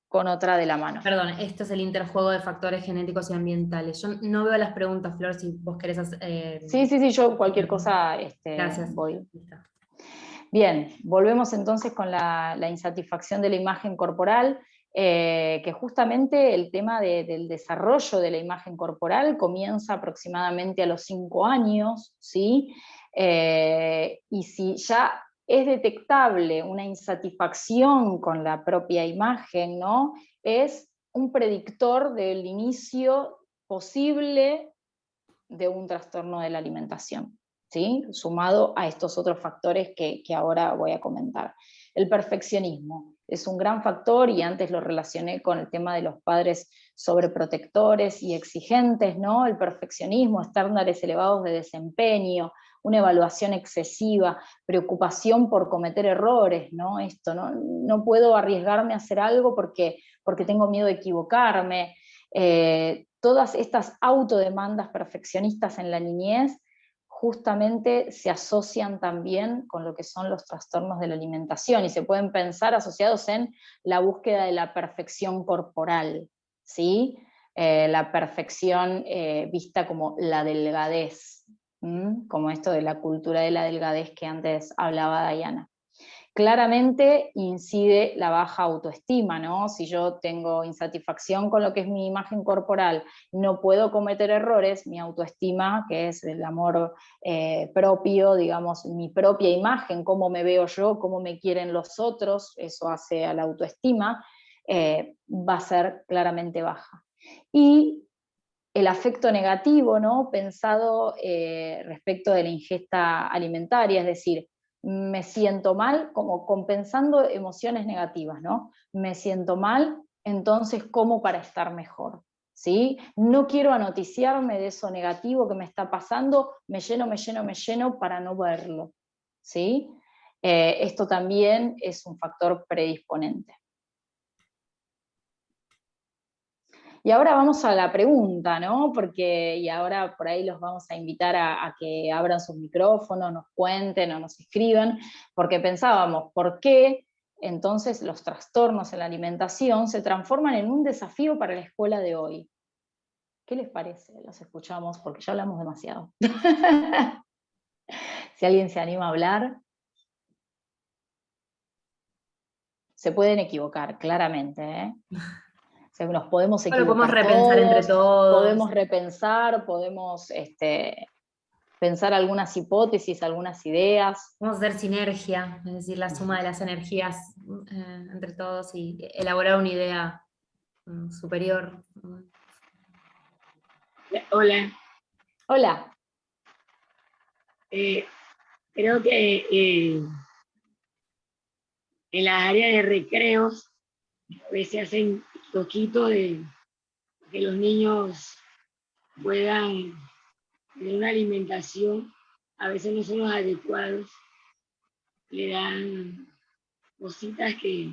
con otra de la mano. Perdón, este es el interjuego de factores genéticos y ambientales. Yo no veo las preguntas, Flor, si vos querés hacer... Sí, yo cualquier cosa Gracias. voy. Bien, volvemos entonces con la insatisfacción de la imagen corporal, que justamente el tema del desarrollo de la imagen corporal comienza aproximadamente a los 5 años, ¿sí? Y si ya es detectable una insatisfacción con la propia imagen, ¿no? Es un predictor del inicio posible de un trastorno de la alimentación, ¿sí? Sumado a estos otros factores que ahora voy a comentar. El perfeccionismo es un gran factor, y antes lo relacioné con el tema de los padres sobreprotectores y exigentes, ¿no? El perfeccionismo, estándares elevados de desempeño, una evaluación excesiva, preocupación por cometer errores, ¿no? Esto, no puedo arriesgarme a hacer algo porque tengo miedo de equivocarme. Todas estas autodemandas perfeccionistas en la niñez justamente se asocian también con lo que son los trastornos de la alimentación, y se pueden pensar asociados en la búsqueda de la perfección corporal, ¿sí? La perfección vista como la delgadez, como esto de la cultura de la delgadez que antes hablaba Diana. Claramente incide la baja autoestima, ¿no? Si yo tengo insatisfacción con lo que es mi imagen corporal, no puedo cometer errores, mi autoestima, que es el amor propio, digamos, mi propia imagen, cómo me veo yo, cómo me quieren los otros, eso hace a la autoestima, va a ser claramente baja. Y el afecto negativo, ¿no? Pensado respecto de la ingesta alimentaria, es decir, me siento mal, como compensando emociones negativas, ¿no? Me siento mal, entonces como para estar mejor, ¿sí? No quiero anoticiarme de eso negativo que me está pasando, me lleno para no verlo, ¿sí? Esto también es un factor predisponente. Y ahora vamos a la pregunta, ¿no? Y ahora por ahí los vamos a invitar a que abran sus micrófonos, nos cuenten o nos escriban, porque pensábamos, ¿por qué entonces los trastornos en la alimentación se transforman en un desafío para la escuela de hoy? ¿Qué les parece? Los escuchamos porque ya hablamos demasiado. Si alguien se anima a hablar. Se pueden equivocar, claramente, ¿eh? O sea, nos podemos Bueno, podemos equivocar repensar entre todos, todos. podemos repensar, podemos pensar algunas hipótesis, algunas ideas. Vamos a hacer sinergia, es decir, la suma de las energías entre todos y elaborar una idea superior. Hola. Hola. Creo que en las áreas de recreos a veces hacen toquito de que los niños puedan tener una alimentación, a veces no son los adecuados, le dan cositas que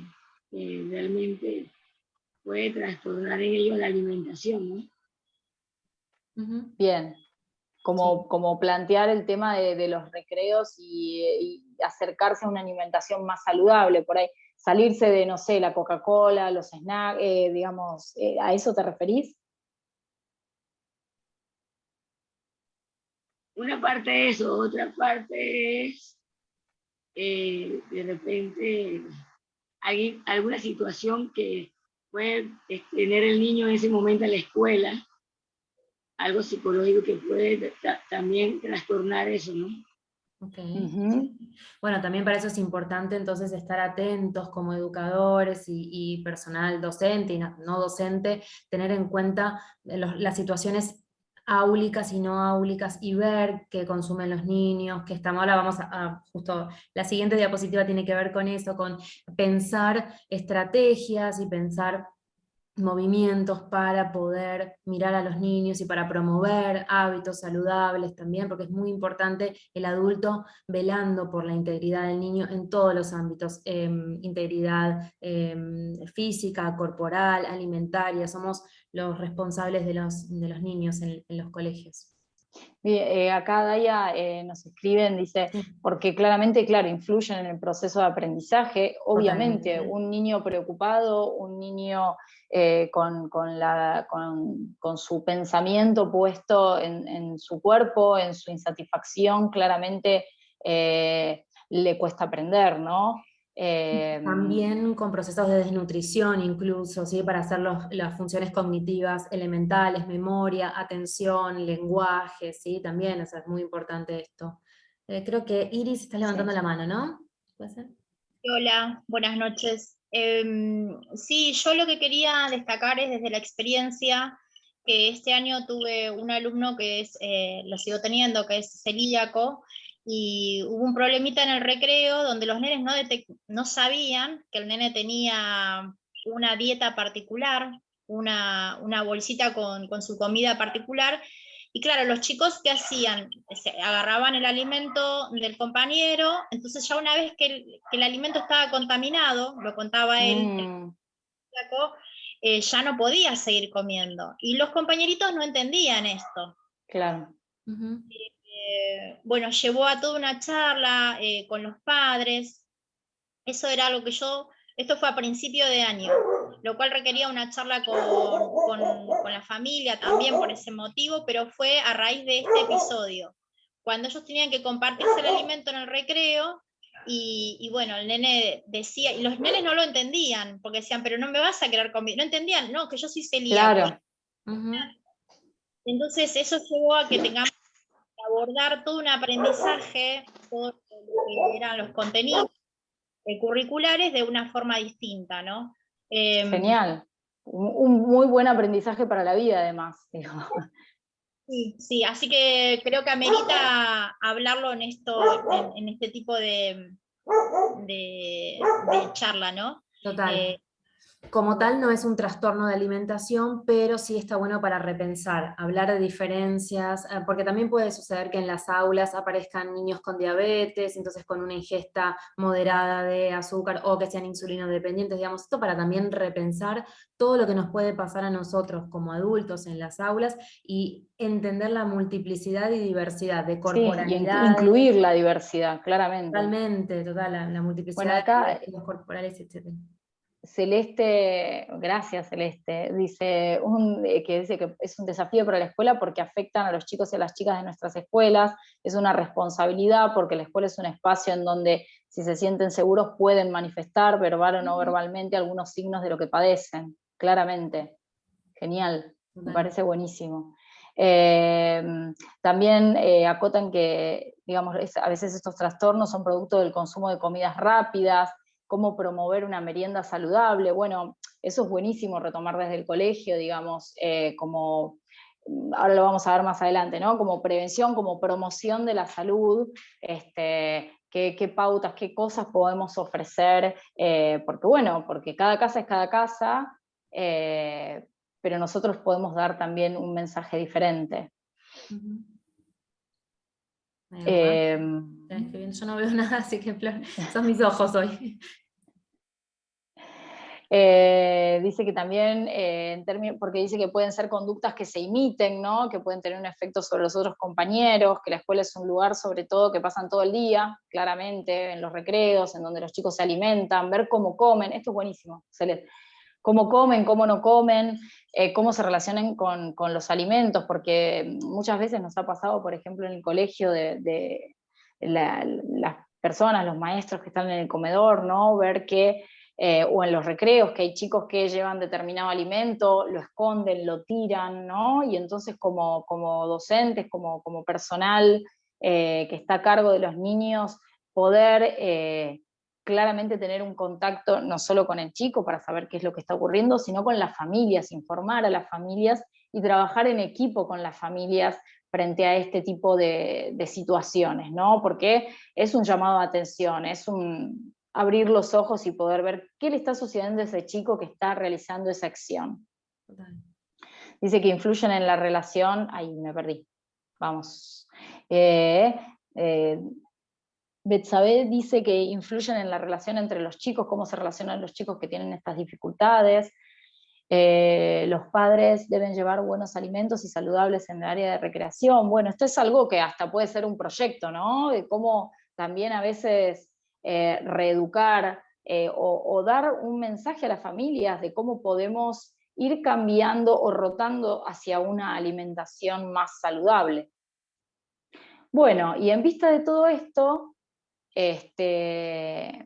realmente puede trastornar en ellos la alimentación, ¿no? Bien, como plantear el tema de los recreos y acercarse a una alimentación más saludable, por ahí, salirse de, no sé, la Coca-Cola, los snacks, digamos, ¿a eso te referís? Una parte de eso, otra parte es de repente alguna situación que puede tener el niño en ese momento en la escuela, algo psicológico que puede también trastornar eso, ¿no? Okay. Bueno, también para eso es importante entonces estar atentos como educadores y personal docente y no docente, tener en cuenta las situaciones áulicas y no áulicas y ver qué consumen los niños, que estamos ahora vamos justo la siguiente diapositiva tiene que ver con eso, con pensar estrategias y pensar movimientos para poder mirar a los niños y para promover hábitos saludables también, porque es muy importante el adulto velando por la integridad del niño en todos los ámbitos, integridad física, corporal, alimentaria, somos los responsables de los niños en los colegios. Acá Daya nos escriben, dice, porque claramente, claro, influyen en el proceso de aprendizaje, obviamente, totalmente. Un niño preocupado, un niño con su pensamiento puesto en su cuerpo, en su insatisfacción, claramente le cuesta aprender, ¿no? También con procesos de desnutrición incluso, ¿sí? Para hacer las funciones cognitivas elementales, memoria, atención, lenguaje, ¿sí? También, o sea, es muy importante esto. Creo que Iris está levantando la mano, ¿no? ¿Puede ser? Hola, buenas noches. Sí, yo lo que quería destacar es desde la experiencia que este año tuve un alumno que lo sigo teniendo, que es celíaco, y hubo un problemita en el recreo donde los nenes no sabían que el nene tenía una dieta particular, una bolsita con su comida particular, y claro, los chicos, ¿qué hacían? Agarraban el alimento del compañero, entonces ya una vez que el alimento estaba contaminado, lo contaba él, ya no podía seguir comiendo. Y los compañeritos no entendían esto. Claro. Bueno, llevó a toda una charla con los padres. Eso era algo que esto fue a principio de año, lo cual requería una charla con la familia también por ese motivo, pero fue a raíz de este episodio, cuando ellos tenían que compartirse el alimento en el recreo, y bueno, el nene decía, y los nenes no lo entendían, porque decían, pero no me vas a querer comer, no entendían, no, que yo soy celíaco. Claro. Entonces eso llevó a que tengamos que abordar todo un aprendizaje, todo lo que eran los contenidos curriculares de una forma distinta, ¿no? Genial. Un muy buen aprendizaje para la vida, además. Sí, así que creo que amerita hablarlo en este tipo de charla, ¿no? Total. Como tal no es un trastorno de alimentación, pero sí está bueno para repensar, hablar de diferencias, porque también puede suceder que en las aulas aparezcan niños con diabetes, entonces con una ingesta moderada de azúcar, o que sean insulinodependientes, digamos, esto para también repensar todo lo que nos puede pasar a nosotros como adultos en las aulas, y entender la multiplicidad y diversidad de Sí, y corporalidades, incluir la diversidad, claramente. totalmente, total, la Bueno, multiplicidad acá de los corporales, etc. Celeste, gracias Celeste, dice que dice que es un desafío para la escuela porque afectan a los chicos y a las chicas de nuestras escuelas, es una responsabilidad porque la escuela es un espacio en donde si se sienten seguros pueden manifestar verbal o no verbalmente algunos signos de lo que padecen, claramente. Genial, me parece buenísimo. También acotan que, digamos, a veces estos trastornos son producto del consumo de comidas rápidas, cómo promover una merienda saludable. Bueno, eso es buenísimo retomar desde el colegio, digamos, como, ahora lo vamos a ver más adelante, ¿no? Como prevención, como promoción de la salud, qué pautas, qué cosas podemos ofrecer, porque bueno, porque cada casa es cada casa, pero nosotros podemos dar también un mensaje diferente. Yo no veo nada, así que son mis ojos hoy. Dice que también, porque dice que pueden ser conductas que se imiten, ¿no? Que pueden tener un efecto sobre los otros compañeros, que la escuela es un lugar sobre todo que pasan todo el día, claramente, en los recreos, en donde los chicos se alimentan, ver cómo comen, esto es buenísimo, Celeste. Cómo comen, cómo no comen, cómo se relacionan con los alimentos, porque muchas veces nos ha pasado, por ejemplo, en el colegio de las personas, los maestros que están en el comedor, ¿no? Ver que o en los recreos, que hay chicos que llevan determinado alimento, lo esconden, lo tiran, ¿no? Y entonces como docentes, como personal que está a cargo de los niños, poder claramente tener un contacto no solo con el chico para saber qué es lo que está ocurriendo, sino con las familias, informar a las familias y trabajar en equipo con las familias frente a este tipo de situaciones, ¿no? Porque es un llamado a atención, es un abrir los ojos y poder ver qué le está sucediendo a ese chico que está realizando esa acción. Total. Dice que influyen en la relación, ahí me perdí, vamos. Betsabe dice que influyen en la relación entre los chicos, cómo se relacionan los chicos que tienen estas dificultades. Los padres deben llevar buenos alimentos y saludables en el área de recreación. Bueno, esto es algo que hasta puede ser un proyecto, ¿no? De cómo también a veces reeducar o dar un mensaje a las familias de cómo podemos ir cambiando o rotando hacia una alimentación más saludable. Bueno, y en vista de todo esto,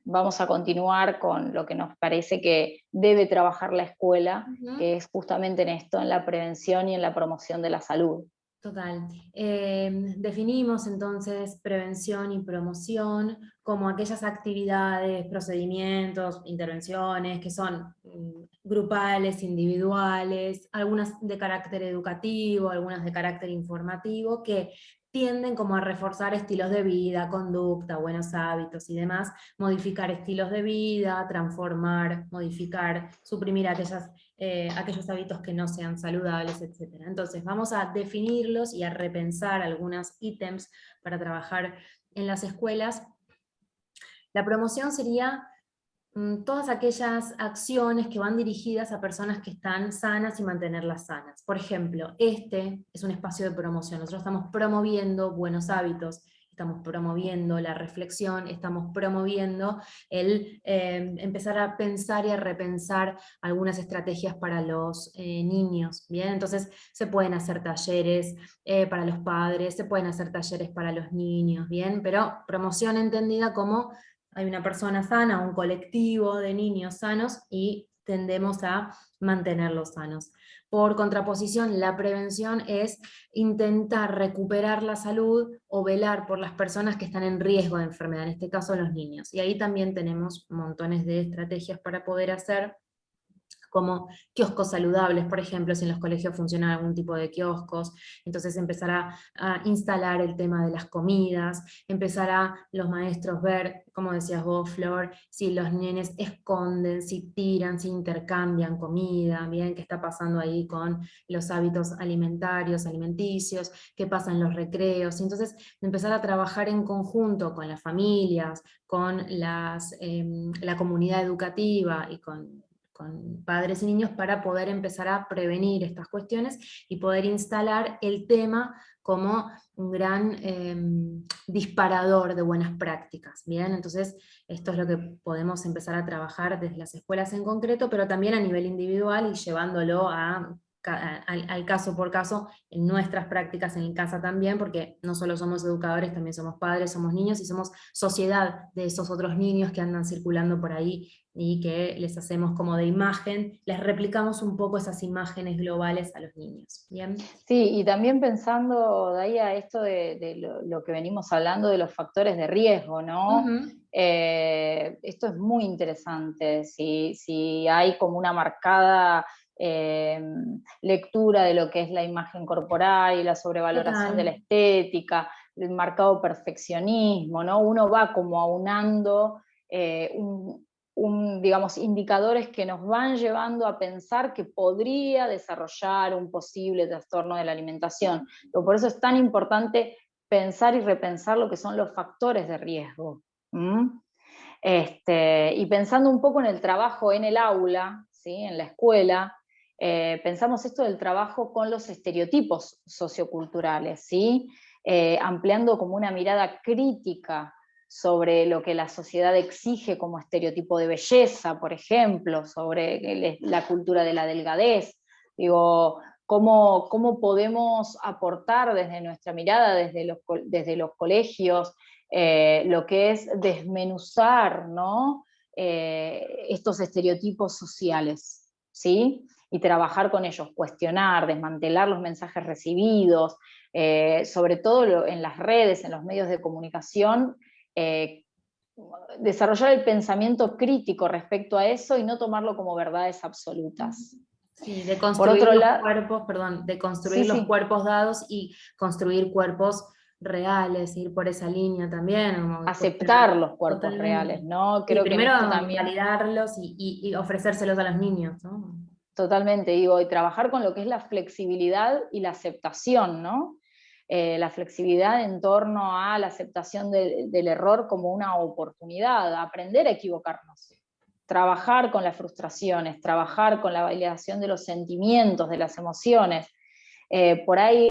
vamos a continuar con lo que nos parece que debe trabajar la escuela, que es justamente en esto, en la prevención y en la promoción de la salud. Total. Definimos entonces prevención y promoción como aquellas actividades, procedimientos, intervenciones que son grupales, individuales, algunas de carácter educativo, algunas de carácter informativo, que tienden como a reforzar estilos de vida, conducta, buenos hábitos y demás, modificar estilos de vida, transformar, modificar, suprimir aquellos hábitos que no sean saludables, etc. Entonces vamos a definirlos y a repensar algunos ítems para trabajar en las escuelas. La promoción sería todas aquellas acciones que van dirigidas a personas que están sanas y mantenerlas sanas. Por ejemplo, este es un espacio de promoción. Nosotros estamos promoviendo buenos hábitos, estamos promoviendo la reflexión, estamos promoviendo el empezar a pensar y a repensar algunas estrategias para los niños, ¿bien? Entonces se pueden hacer talleres para los padres, se pueden hacer talleres para los niños, ¿bien? Pero promoción entendida como hay una persona sana, un colectivo de niños sanos y tendemos a mantenerlos sanos. Por contraposición, la prevención es intentar recuperar la salud o velar por las personas que están en riesgo de enfermedad, en este caso los niños. Y ahí también tenemos montones de estrategias para poder hacer, como kioscos saludables, por ejemplo, si en los colegios funciona algún tipo de kioscos, entonces empezar a instalar el tema de las comidas, empezar a los maestros ver, como decías vos, Flor, si los nenes esconden, si tiran, si intercambian comida, bien, qué está pasando ahí con los hábitos alimenticios, qué pasa en los recreos, entonces empezar a trabajar en conjunto con las familias, con la comunidad educativa y con padres y niños para poder empezar a prevenir estas cuestiones y poder instalar el tema como un gran disparador de buenas prácticas, ¿bien? Entonces, esto es lo que podemos empezar a trabajar desde las escuelas en concreto, pero también a nivel individual y llevándolo al caso por caso en nuestras prácticas en casa también, porque no solo somos educadores, también somos padres, somos niños y somos sociedad de esos otros niños que andan circulando por ahí y que les hacemos como de imagen, les replicamos un poco esas imágenes globales a los niños. ¿Bien? Sí, y también pensando, Daía, esto de lo que venimos hablando de los factores de riesgo, ¿no? Esto es muy interesante, si hay como una marcada lectura de lo que es la imagen corporal y la sobrevaloración de la estética, el marcado perfeccionismo, ¿no? Uno va como aunando digamos, indicadores que nos van llevando a pensar que podría desarrollar un posible trastorno de la alimentación. Pero por eso es tan importante pensar y repensar lo que son los factores de riesgo. Y pensando un poco en el trabajo en el aula, ¿sí? En la escuela, pensamos esto del trabajo con los estereotipos socioculturales, ¿sí? Ampliando como una mirada crítica sobre lo que la sociedad exige como estereotipo de belleza, por ejemplo, sobre la cultura de la delgadez. Digo, cómo podemos aportar desde nuestra mirada, desde los colegios, lo que es desmenuzar, ¿no? Estos estereotipos sociales, ¿sí? Y trabajar con ellos, cuestionar, desmantelar los mensajes recibidos, sobre todo en las redes, en los medios de comunicación, desarrollar el pensamiento crítico respecto a eso y no tomarlo como verdades absolutas. Sí, de construir los cuerpos dados y construir cuerpos reales, ir por esa línea también. Aceptar los cuerpos reales, ¿no? Creo primero que también validarlos y ofrecérselos a los niños, ¿no? Totalmente, digo, y trabajar con lo que es la flexibilidad y la aceptación, ¿no? La flexibilidad en torno a la aceptación del error como una oportunidad, aprender a equivocarnos, trabajar con las frustraciones, trabajar con la validación de los sentimientos, de las emociones. Por ahí,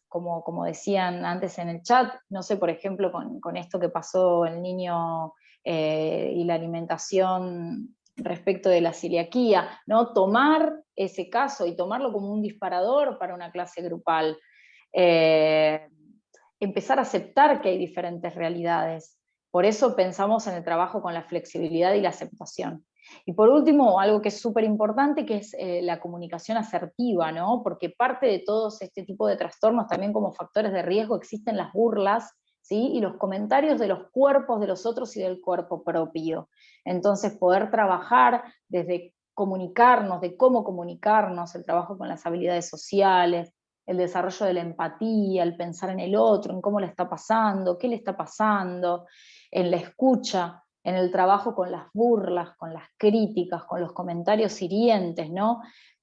como decían antes en el chat, no sé, por ejemplo, con esto que pasó el niño y la alimentación respecto de la celiaquía, ¿no? Tomar ese caso y tomarlo como un disparador para una clase grupal. Empezar a aceptar que hay diferentes realidades. Por eso pensamos en el trabajo con la flexibilidad y la aceptación. Y por último, algo que es súper importante, que es la comunicación asertiva, ¿no? Porque parte de todos este tipo de trastornos, también como factores de riesgo, existen las burlas, ¿sí? Y los comentarios de los cuerpos de los otros y del cuerpo propio. Entonces, poder trabajar desde comunicarnos, de cómo comunicarnos, el trabajo con las habilidades sociales, el desarrollo de la empatía, el pensar en el otro, en cómo le está pasando, qué le está pasando, en la escucha, en el trabajo con las burlas, con las críticas, con los comentarios hirientes, ¿no?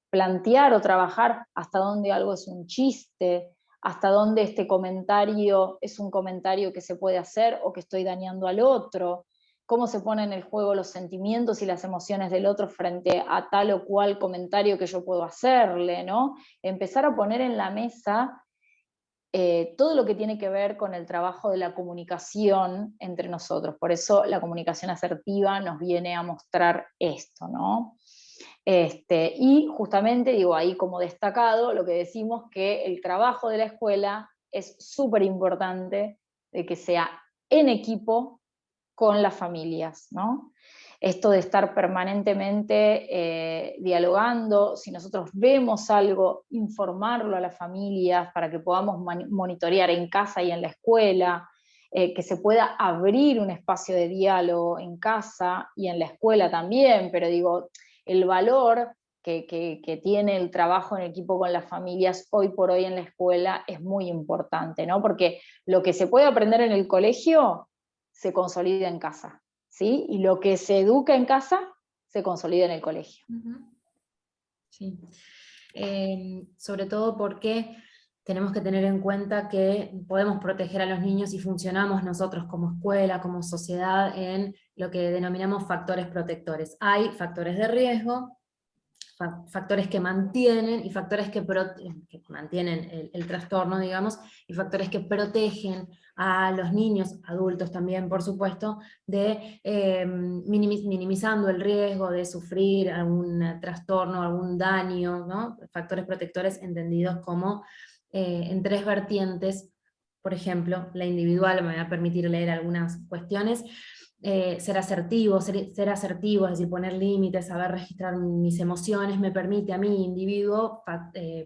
Plantear o trabajar hasta dónde algo es un chiste, hasta dónde este comentario es un comentario que se puede hacer o que estoy dañando al otro, cómo se ponen en el juego los sentimientos y las emociones del otro frente a tal o cual comentario que yo puedo hacerle, ¿no? Empezar a poner en la mesa todo lo que tiene que ver con el trabajo de la comunicación entre nosotros. Por eso la comunicación asertiva nos viene a mostrar esto, ¿no? Y justamente, digo, ahí como destacado, lo que decimos que el trabajo de la escuela es súper importante de que sea en equipo con las familias, ¿no? Esto de estar permanentemente dialogando, si nosotros vemos algo, informarlo a las familias para que podamos monitorear en casa y en la escuela, que se pueda abrir un espacio de diálogo en casa y en la escuela también, pero digo, el valor que tiene el trabajo en equipo con las familias hoy por hoy en la escuela es muy importante, ¿no? Porque lo que se puede aprender en el colegio se consolida en casa, ¿sí? Y lo que se educa en casa se consolida en el colegio. Sí. Sobre todo porque tenemos que tener en cuenta que podemos proteger a los niños y funcionamos nosotros como escuela, como sociedad, en lo que denominamos factores protectores. Hay factores de riesgo, factores que mantienen y factores que mantienen el trastorno, digamos, y factores que protegen a los niños, adultos también, por supuesto, de minimizando el riesgo de sufrir algún trastorno, algún daño, ¿no? Factores protectores entendidos como en tres vertientes. Por ejemplo, la individual, me va a permitir leer algunas cuestiones. Ser asertivo, es decir, poner límites, saber registrar mis emociones, me permite a mí, individuo,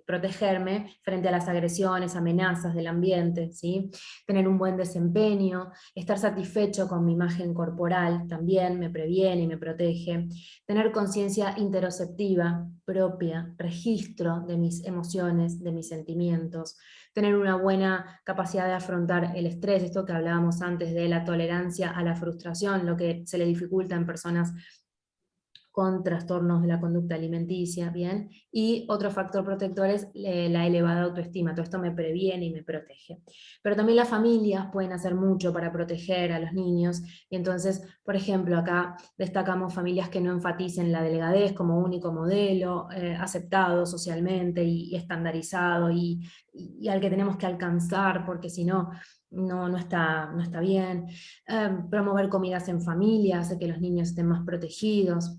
protegerme frente a las agresiones, amenazas del ambiente, ¿sí? Tener un buen desempeño, estar satisfecho con mi imagen corporal, también me previene y me protege. Tener conciencia interoceptiva propia, registro de mis emociones, de mis sentimientos. Tener una buena capacidad de afrontar el estrés, esto que hablábamos antes de la tolerancia a la frustración, lo que se le dificulta en personas con trastornos de la conducta alimenticia, ¿bien? Y otro factor protector es la elevada autoestima, todo esto me previene y me protege. Pero también las familias pueden hacer mucho para proteger a los niños, y entonces, por ejemplo, acá destacamos familias que no enfaticen la delgadez como único modelo, aceptado socialmente y estandarizado, y al que tenemos que alcanzar, porque si no, no está bien. Promover comidas en familia hace que los niños estén más protegidos.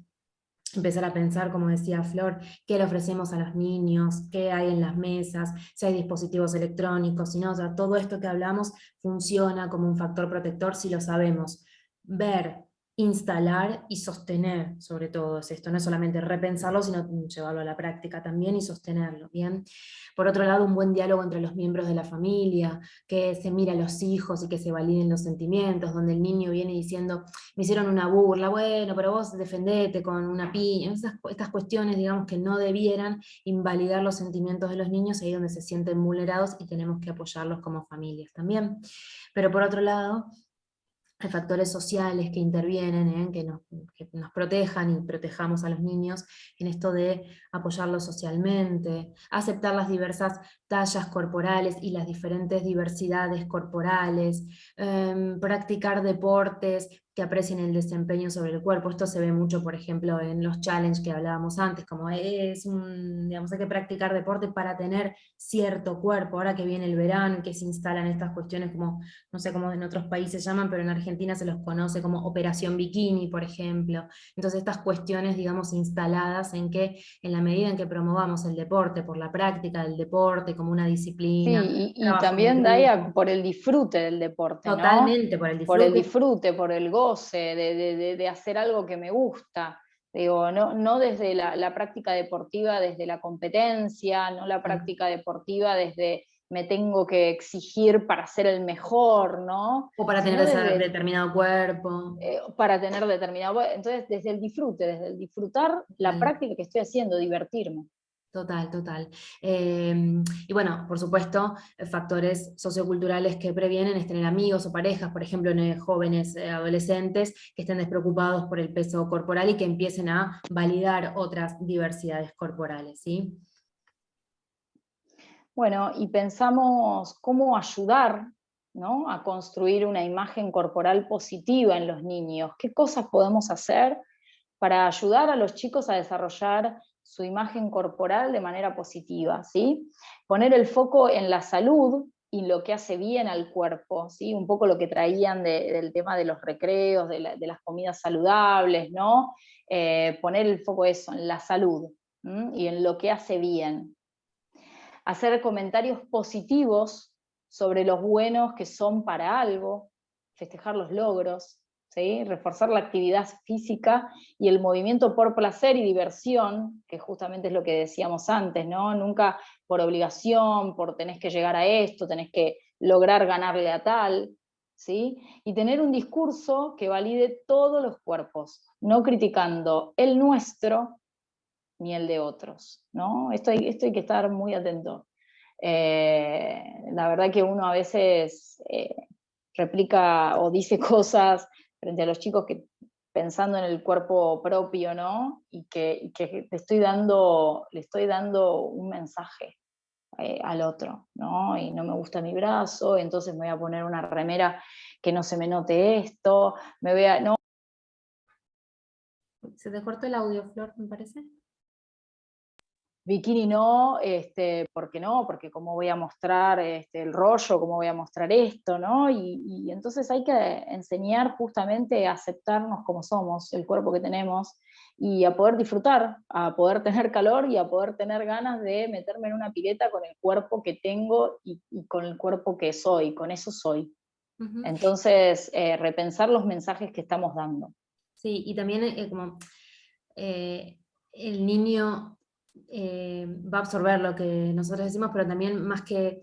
Empezar a pensar, como decía Flor, qué le ofrecemos a los niños, qué hay en las mesas, si hay dispositivos electrónicos, si no, o sea, todo esto que hablamos funciona como un factor protector si lo sabemos ver, instalar y sostener, sobre todo es esto, no es solamente repensarlo, sino llevarlo a la práctica también y sostenerlo, ¿bien? Por otro lado, un buen diálogo entre los miembros de la familia, que se mire a los hijos y que se validen los sentimientos, donde el niño viene diciendo, me hicieron una burla, bueno, pero vos defendete con una piña, estas cuestiones, digamos, que no debieran invalidar los sentimientos de los niños, ahí donde se sienten vulnerados y tenemos que apoyarlos como familias también. Pero por otro lado, hay factores sociales que intervienen, que nos protejan y protejamos a los niños en esto de apoyarlos socialmente, aceptar las diversas tallas corporales y las diferentes diversidades corporales, practicar deportes que aprecien el desempeño sobre el cuerpo. Esto se ve mucho, por ejemplo, en los challenges que hablábamos antes, como digamos, hay que practicar deporte para tener cierto cuerpo. Ahora que viene el verano, que se instalan estas cuestiones como, no sé cómo en otros países llaman, pero en Argentina se los conoce como operación bikini, por ejemplo. Entonces estas cuestiones, digamos, instaladas en que en la medida en que promovamos el deporte, por la práctica del deporte como una disciplina, Sí, y trabajo en también, Daya, grupo, por el disfrute del deporte, ¿no? totalmente por el Por el disfrute. disfrute, por el goce, de hacer algo que me gusta. Digo, no desde la práctica deportiva, desde la competencia, no la práctica deportiva desde me tengo que exigir para ser el mejor, ¿no? O para tener Sino desde, determinado cuerpo. para tener determinado. Entonces, desde el disfrute, desde el disfrutar la práctica que estoy haciendo, divertirme. Total, total. Y bueno, por supuesto, factores socioculturales que previenen es tener amigos o parejas, por ejemplo, en jóvenes adolescentes que estén despreocupados por el peso corporal y que empiecen a validar otras diversidades corporales, ¿sí? Bueno, y pensamos cómo ayudar, ¿no?, a construir una imagen corporal positiva en los niños. ¿Qué cosas podemos hacer para ayudar a los chicos a desarrollar su imagen corporal de manera positiva, ¿sí? Poner el foco en la salud y lo que hace bien al cuerpo, ¿sí? Un poco lo que traían del tema de los recreos, de las comidas saludables, ¿no? Poner el foco eso, en la salud, y en lo que hace bien. Hacer comentarios positivos sobre los buenos que son para algo, festejar los logros, ¿sí? Reforzar la actividad física y el movimiento por placer y diversión, que justamente es lo que decíamos antes, ¿no? Nunca por obligación, por tenés que llegar a esto, tenés que lograr ganarle a tal, ¿sí? Y tener un discurso que valide todos los cuerpos, no criticando el nuestro, ni el de otros, ¿no? Esto hay que estar muy atento. La verdad que uno a veces replica o dice cosas frente a los chicos que pensando en el cuerpo propio, ¿no? Y que le estoy dando un mensaje al otro, ¿no? Y no me gusta mi brazo, entonces me voy a poner una remera que no se me note esto, no. Se te cortó el audio, Flor, me parece. Bikini no, ¿por qué no? Porque cómo voy a mostrar el rollo, cómo voy a mostrar esto, ¿no? Y entonces hay que enseñar justamente a aceptarnos como somos, el cuerpo que tenemos, y a poder disfrutar, a poder tener calor y a poder tener ganas de meterme en una pileta con el cuerpo que tengo y con el cuerpo que soy, con eso soy. Uh-huh. Entonces, repensar los mensajes que estamos dando. Sí, y también el niño va a absorber lo que nosotros decimos, pero también más que,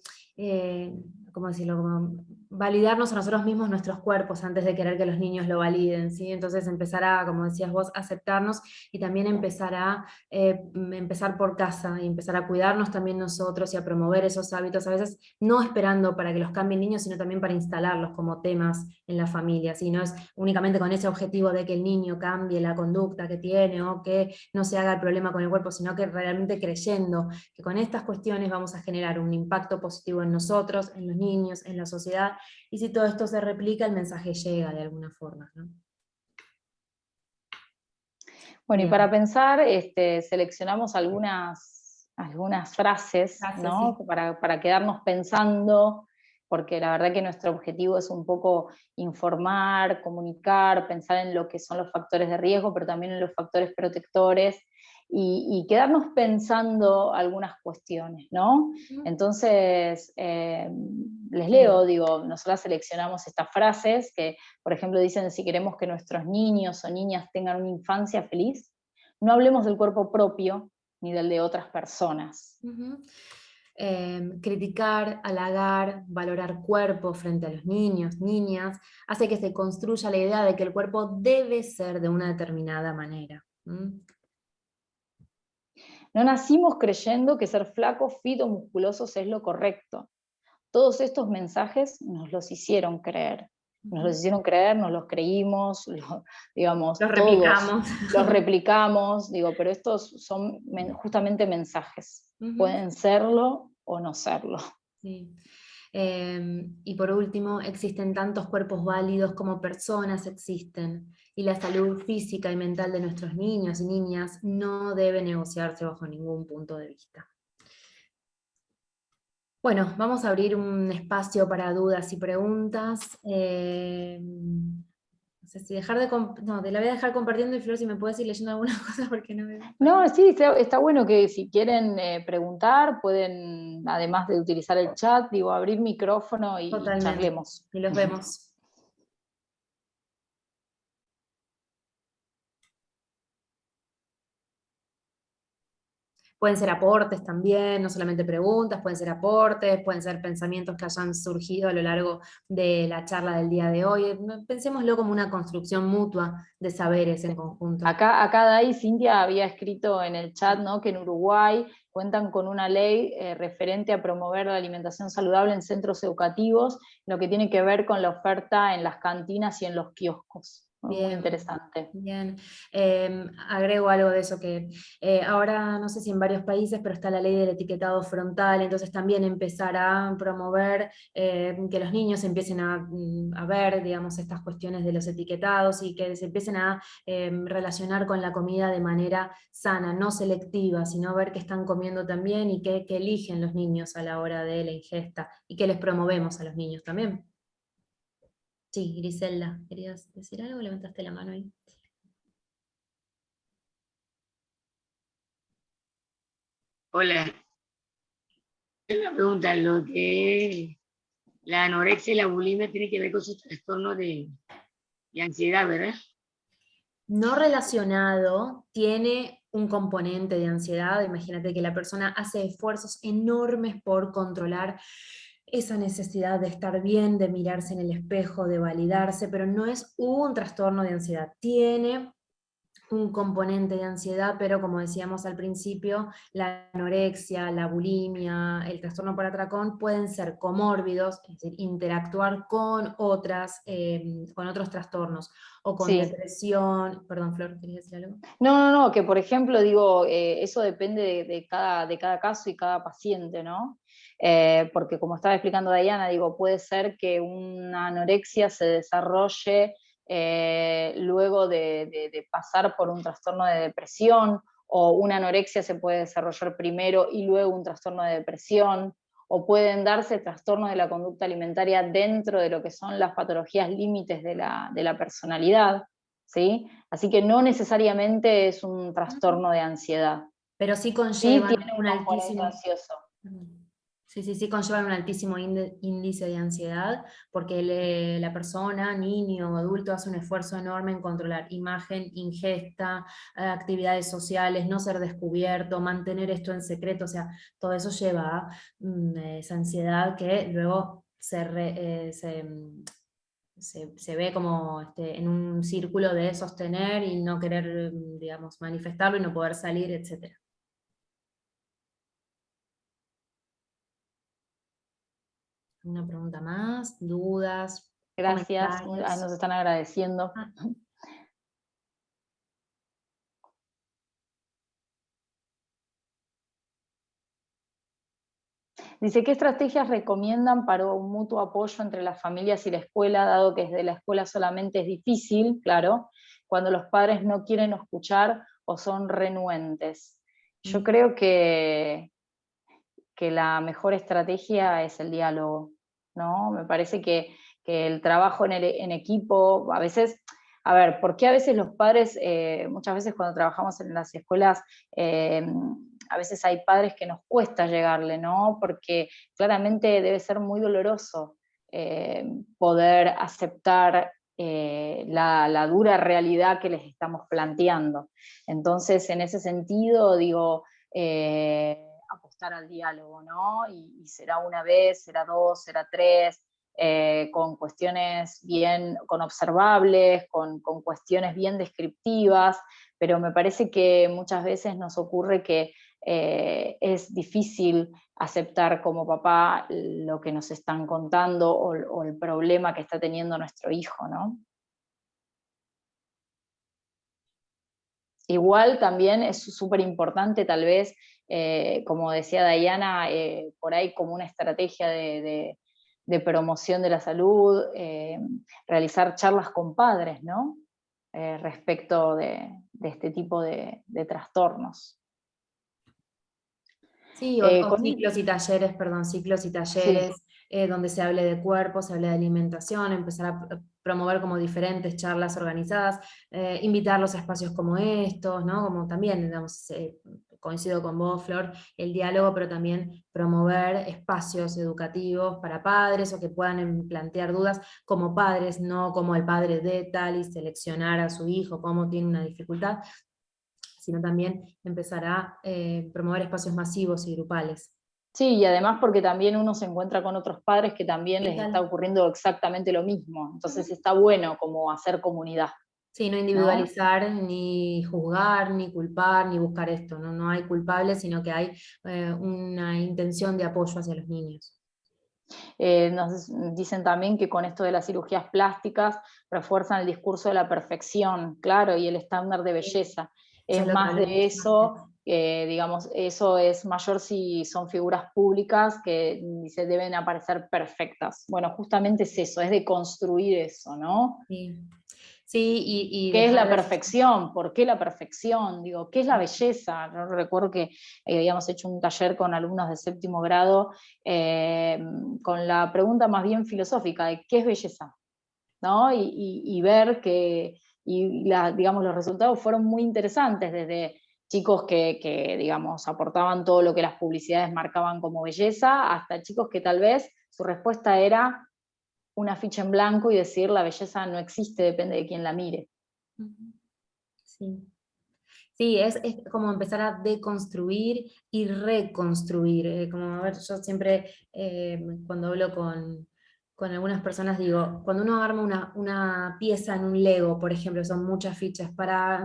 ¿cómo decirlo? Como validarnos a nosotros mismos nuestros cuerpos antes de querer que los niños lo validen, ¿sí? Entonces empezar a, como decías vos, aceptarnos y también empezar por casa y empezar a cuidarnos también nosotros y a promover esos hábitos, a veces no esperando para que los cambien niños, sino también para instalarlos como temas en la familia, ¿sí? No es únicamente con ese objetivo de que el niño cambie la conducta que tiene o que no se haga el problema con el cuerpo, sino que realmente creyendo que con estas cuestiones vamos a generar un impacto positivo en nosotros, en los niños, en la sociedad, y si todo esto se replica, el mensaje llega de alguna forma, ¿no? Bueno, Bien. Y para pensar, seleccionamos algunas frases, ¿no? Sí. Para quedarnos pensando, porque la verdad que nuestro objetivo es un poco informar, comunicar, pensar en lo que son los factores de riesgo, pero también en los factores protectores, y quedarnos pensando algunas cuestiones, ¿no? Entonces, les leo, digo, nosotras seleccionamos estas frases que, por ejemplo, dicen: si queremos que nuestros niños o niñas tengan una infancia feliz, no hablemos del cuerpo propio ni del de otras personas. Uh-huh. Criticar, halagar, valorar cuerpo frente a los niños, niñas, hace que se construya la idea de que el cuerpo debe ser de una determinada manera. No nacimos creyendo que ser flacos, fit o musculosos es lo correcto. Todos estos mensajes nos los hicieron creer. Nos los hicieron creer, nos los creímos, digamos, Los todos replicamos. los replicamos, pero estos son justamente mensajes. Pueden serlo o no serlo. Sí. Y por último, existen tantos cuerpos válidos como personas existen, y la salud física y mental de nuestros niños y niñas no debe negociarse bajo ningún punto de vista. Bueno, vamos a abrir un espacio para dudas y preguntas. No sé si dejar de... No, te la voy a dejar compartiendo, y Flor, si me puedes ir leyendo algunas cosas porque no veo. No, sí, está bueno que si quieren preguntar, pueden, además de utilizar el chat, abrir micrófono y charlemos. Y los vemos. Pueden ser aportes también, no solamente preguntas, pueden ser aportes, pueden ser pensamientos que hayan surgido a lo largo de la charla del día de hoy. Pensémoslo como una construcción mutua de saberes en conjunto. Acá Dai, Cintia había escrito en el chat, ¿no?, que en Uruguay cuentan con una ley referente a promover la alimentación saludable en centros educativos, lo que tiene que ver con la oferta en las cantinas y en los kioscos. Bien, muy interesante. Bien, agrego algo de eso, que ahora no sé si en varios países, pero está la ley del etiquetado frontal, entonces también empezar a promover que los niños empiecen a ver, digamos, estas cuestiones de los etiquetados y que se empiecen a relacionar con la comida de manera sana, no selectiva, sino ver qué están comiendo también y qué eligen los niños a la hora de la ingesta y qué les promovemos a los niños también. Sí, Griselda, ¿querías decir algo? Levantaste la mano ahí. Hola. Una pregunta, lo que la anorexia y la bulimia tiene que ver con sus trastornos de ansiedad, ¿verdad? No relacionado, tiene un componente de ansiedad. Imagínate que la persona hace esfuerzos enormes por controlar esa necesidad de estar bien, de mirarse en el espejo, de validarse, pero no es un trastorno de ansiedad. Tiene un componente de ansiedad, pero como decíamos al principio, la anorexia, la bulimia, el trastorno por atracón pueden ser comórbidos, es decir, interactuar con con otros trastornos, o con Sí. depresión. Perdón, Flor, ¿querías decir algo? No, que por ejemplo, digo, eso depende de cada caso y cada paciente, ¿no? Porque como estaba explicando Diana, digo, puede ser que una anorexia se desarrolle luego de pasar por un trastorno de depresión, o una anorexia se puede desarrollar primero y luego un trastorno de depresión, o pueden darse trastornos de la conducta alimentaria dentro de lo que son las patologías límites de la personalidad, ¿sí? Así que no necesariamente es un trastorno de ansiedad. Pero sí Sí conllevan tiene un un componente altísimo... ansioso. Sí, conllevan un altísimo índice de ansiedad, porque la persona, niño o adulto, hace un esfuerzo enorme en controlar imagen, ingesta, actividades sociales, no ser descubierto, mantener esto en secreto, o sea, todo eso lleva a esa ansiedad que luego se ve como en un círculo de sostener y no querer, digamos, manifestarlo y no poder salir, etc. ¿Una pregunta más? ¿Dudas? Gracias, ¿Comentarios? nos están agradeciendo. Ah, Dice, ¿qué estrategias recomiendan para un mutuo apoyo entre las familias y la escuela, dado que desde la escuela solamente es difícil, claro, cuando los padres no quieren escuchar o son renuentes? Yo creo que la mejor estrategia es el diálogo, ¿no? Me parece que el trabajo en equipo, a veces, a ver, ¿por qué a veces los padres, muchas veces cuando trabajamos en las escuelas, a veces hay padres que nos cuesta llegarle, ¿no? Porque claramente debe ser muy doloroso poder aceptar la dura realidad que les estamos planteando. Entonces, en ese sentido, digo, apostar al diálogo, ¿no? Y será una vez, será dos, será tres, con cuestiones bien, con observables, con cuestiones bien descriptivas, pero me parece que muchas veces nos ocurre que es difícil aceptar como papá lo que nos están contando o el problema que está teniendo nuestro hijo, ¿no? Igual también es súper importante tal vez, como decía Diana, por ahí como una estrategia de promoción de la salud, realizar charlas con padres, ¿no? Respecto de este tipo de trastornos. sí, o Con, ciclos y talleres, perdón, ciclos y sí, talleres donde se hable de cuerpo, se hable de alimentación, empezar a promover como diferentes charlas organizadas, invitarlos a espacios como estos, ¿no? Como también, digamos, coincido con vos, Flor, el diálogo, pero también promover espacios educativos para padres o que puedan plantear dudas como padres, no como el padre de tal y seleccionar a su hijo cómo tiene una dificultad, sino también empezar a promover espacios masivos y grupales. sí, y además porque también uno se encuentra con otros padres que también les está Total. ocurriendo exactamente lo mismo. Entonces Ujú. está bueno como hacer comunidad, Sí, no ¿no? individualizar, ni juzgar, ni culpar, ni buscar esto, no, no hay culpables, sino que hay una intención de apoyo hacia los niños. Nos dicen también que con esto de las cirugías plásticas refuerzan el discurso de la perfección, claro, y el estándar de Sí. belleza. Eso Es es lo que más de hablamos antes. eso, digamos, eso es mayor si son figuras públicas que se deben aparecer perfectas. Bueno, justamente es eso, es de construir eso, ¿no? Sí, sí y ¿Qué es dejar la de... perfección? ¿Por qué la perfección? Digo, ¿qué es la belleza? Yo recuerdo que habíamos hecho un taller con alumnos de séptimo grado con la pregunta más bien filosófica de ¿qué es belleza? ¿No? Y ver que, digamos, los resultados fueron muy interesantes, desde chicos que, digamos, aportaban todo lo que las publicidades marcaban como belleza, hasta chicos que tal vez su respuesta era una ficha en blanco y decir la belleza no existe, depende de quién la mire. Sí. Sí, es como empezar a deconstruir y reconstruir. Como, a ver, yo siempre cuando hablo con algunas personas digo, cuando uno arma una pieza en un Lego, por ejemplo, son muchas fichas,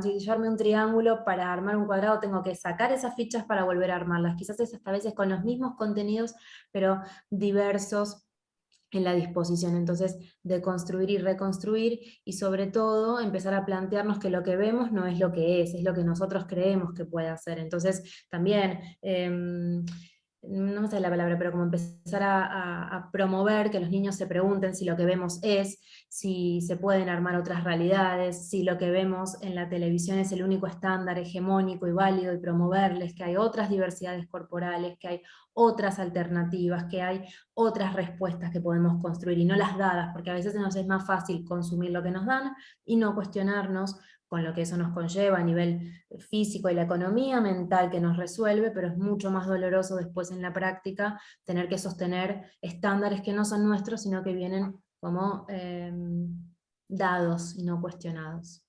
si yo arme un triángulo, para armar un cuadrado tengo que sacar esas fichas para volver a armarlas. Quizás es hasta a veces con los mismos contenidos, pero diversos en la disposición. Entonces, de construir y reconstruir, y sobre todo empezar a plantearnos que lo que vemos no es lo que es lo que nosotros creemos que puede hacer. Entonces, también, no me sale la palabra, pero como empezar a promover que los niños se pregunten si lo que vemos es, si se pueden armar otras realidades, si lo que vemos en la televisión es el único estándar hegemónico y válido, y promoverles que hay otras diversidades corporales, que hay otras alternativas, que hay otras respuestas que podemos construir y no las dadas, porque a veces nos es más fácil consumir lo que nos dan y no cuestionarnos con lo que eso nos conlleva a nivel físico y la economía mental que nos resuelve, pero es mucho más doloroso después en la práctica tener que sostener estándares que no son nuestros, sino que vienen como dados y no cuestionados.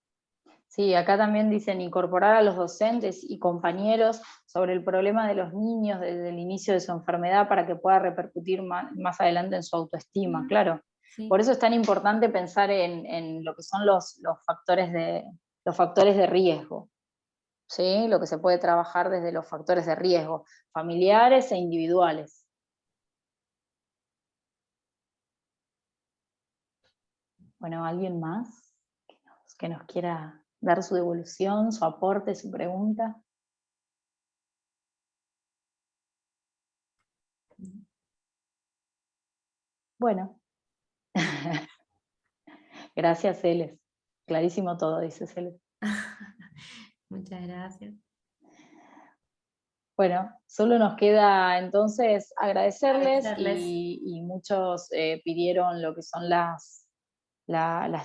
Sí, acá también dicen incorporar a los docentes y compañeros sobre el problema de los niños desde el inicio de su enfermedad para que pueda repercutir más adelante en su autoestima, claro. Sí. Por eso es tan importante pensar en lo que son los factores de riesgo, ¿sí? Lo que se puede trabajar desde los factores de riesgo, familiares e individuales. Bueno, ¿alguien más que nos quiera dar su devolución, su aporte, su pregunta? Bueno. Gracias, Celes. Clarísimo todo, dice Celes. Muchas gracias. Bueno, solo nos queda entonces agradecerles. Agradecerles. Y muchos pidieron lo que son las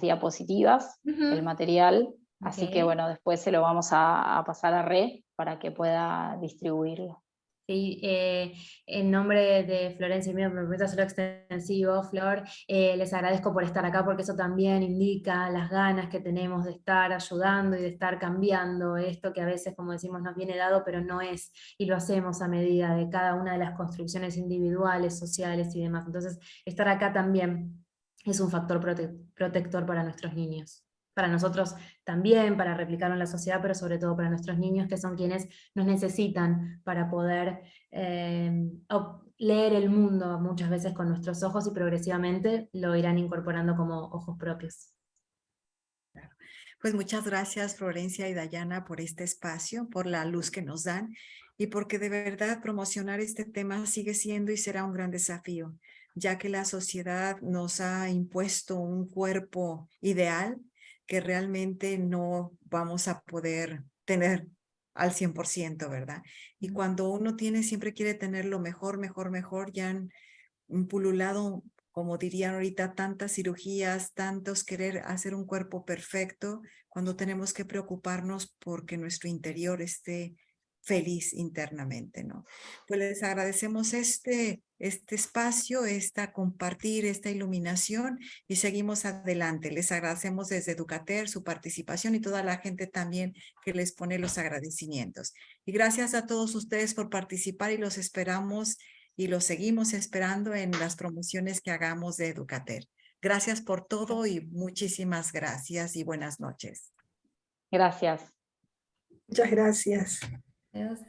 diapositivas, el material, así que bueno, después se lo vamos a pasar a Re para que pueda distribuirlo. Sí, en nombre de Florencia y mío, me permito hacerlo extensivo, Flor, les agradezco por estar acá, porque eso también indica las ganas que tenemos de estar ayudando y de estar cambiando esto que a veces, como decimos, nos viene dado, pero no es, y lo hacemos a medida de cada una de las construcciones individuales, sociales y demás. Entonces, estar acá también es un factor protector para nuestros niños. Para nosotros también, para replicarlo en la sociedad, pero sobre todo para nuestros niños, que son quienes nos necesitan para poder leer el mundo muchas veces con nuestros ojos, y progresivamente lo irán incorporando como ojos propios. Pues muchas gracias, Florencia y Dayana, por este espacio, por la luz que nos dan, y porque de verdad promocionar este tema sigue siendo y será un gran desafío, ya que la sociedad nos ha impuesto un cuerpo ideal que realmente no vamos a poder tener al 100%, ¿verdad? Y cuando uno siempre quiere tener lo mejor, mejor, mejor, ya han pululado, como dirían ahorita, tantas cirugías, tantos querer hacer un cuerpo perfecto, cuando tenemos que preocuparnos porque nuestro interior esté feliz internamente, ¿no? Pues les agradecemos este espacio, compartir esta iluminación, y seguimos adelante. Les agradecemos desde Educater su participación y toda la gente también que les pone los agradecimientos. Y gracias a todos ustedes por participar, y los esperamos y los seguimos esperando en las promociones que hagamos de Educater. Gracias por todo y muchísimas gracias y buenas noches. Gracias. Muchas gracias. Adiós.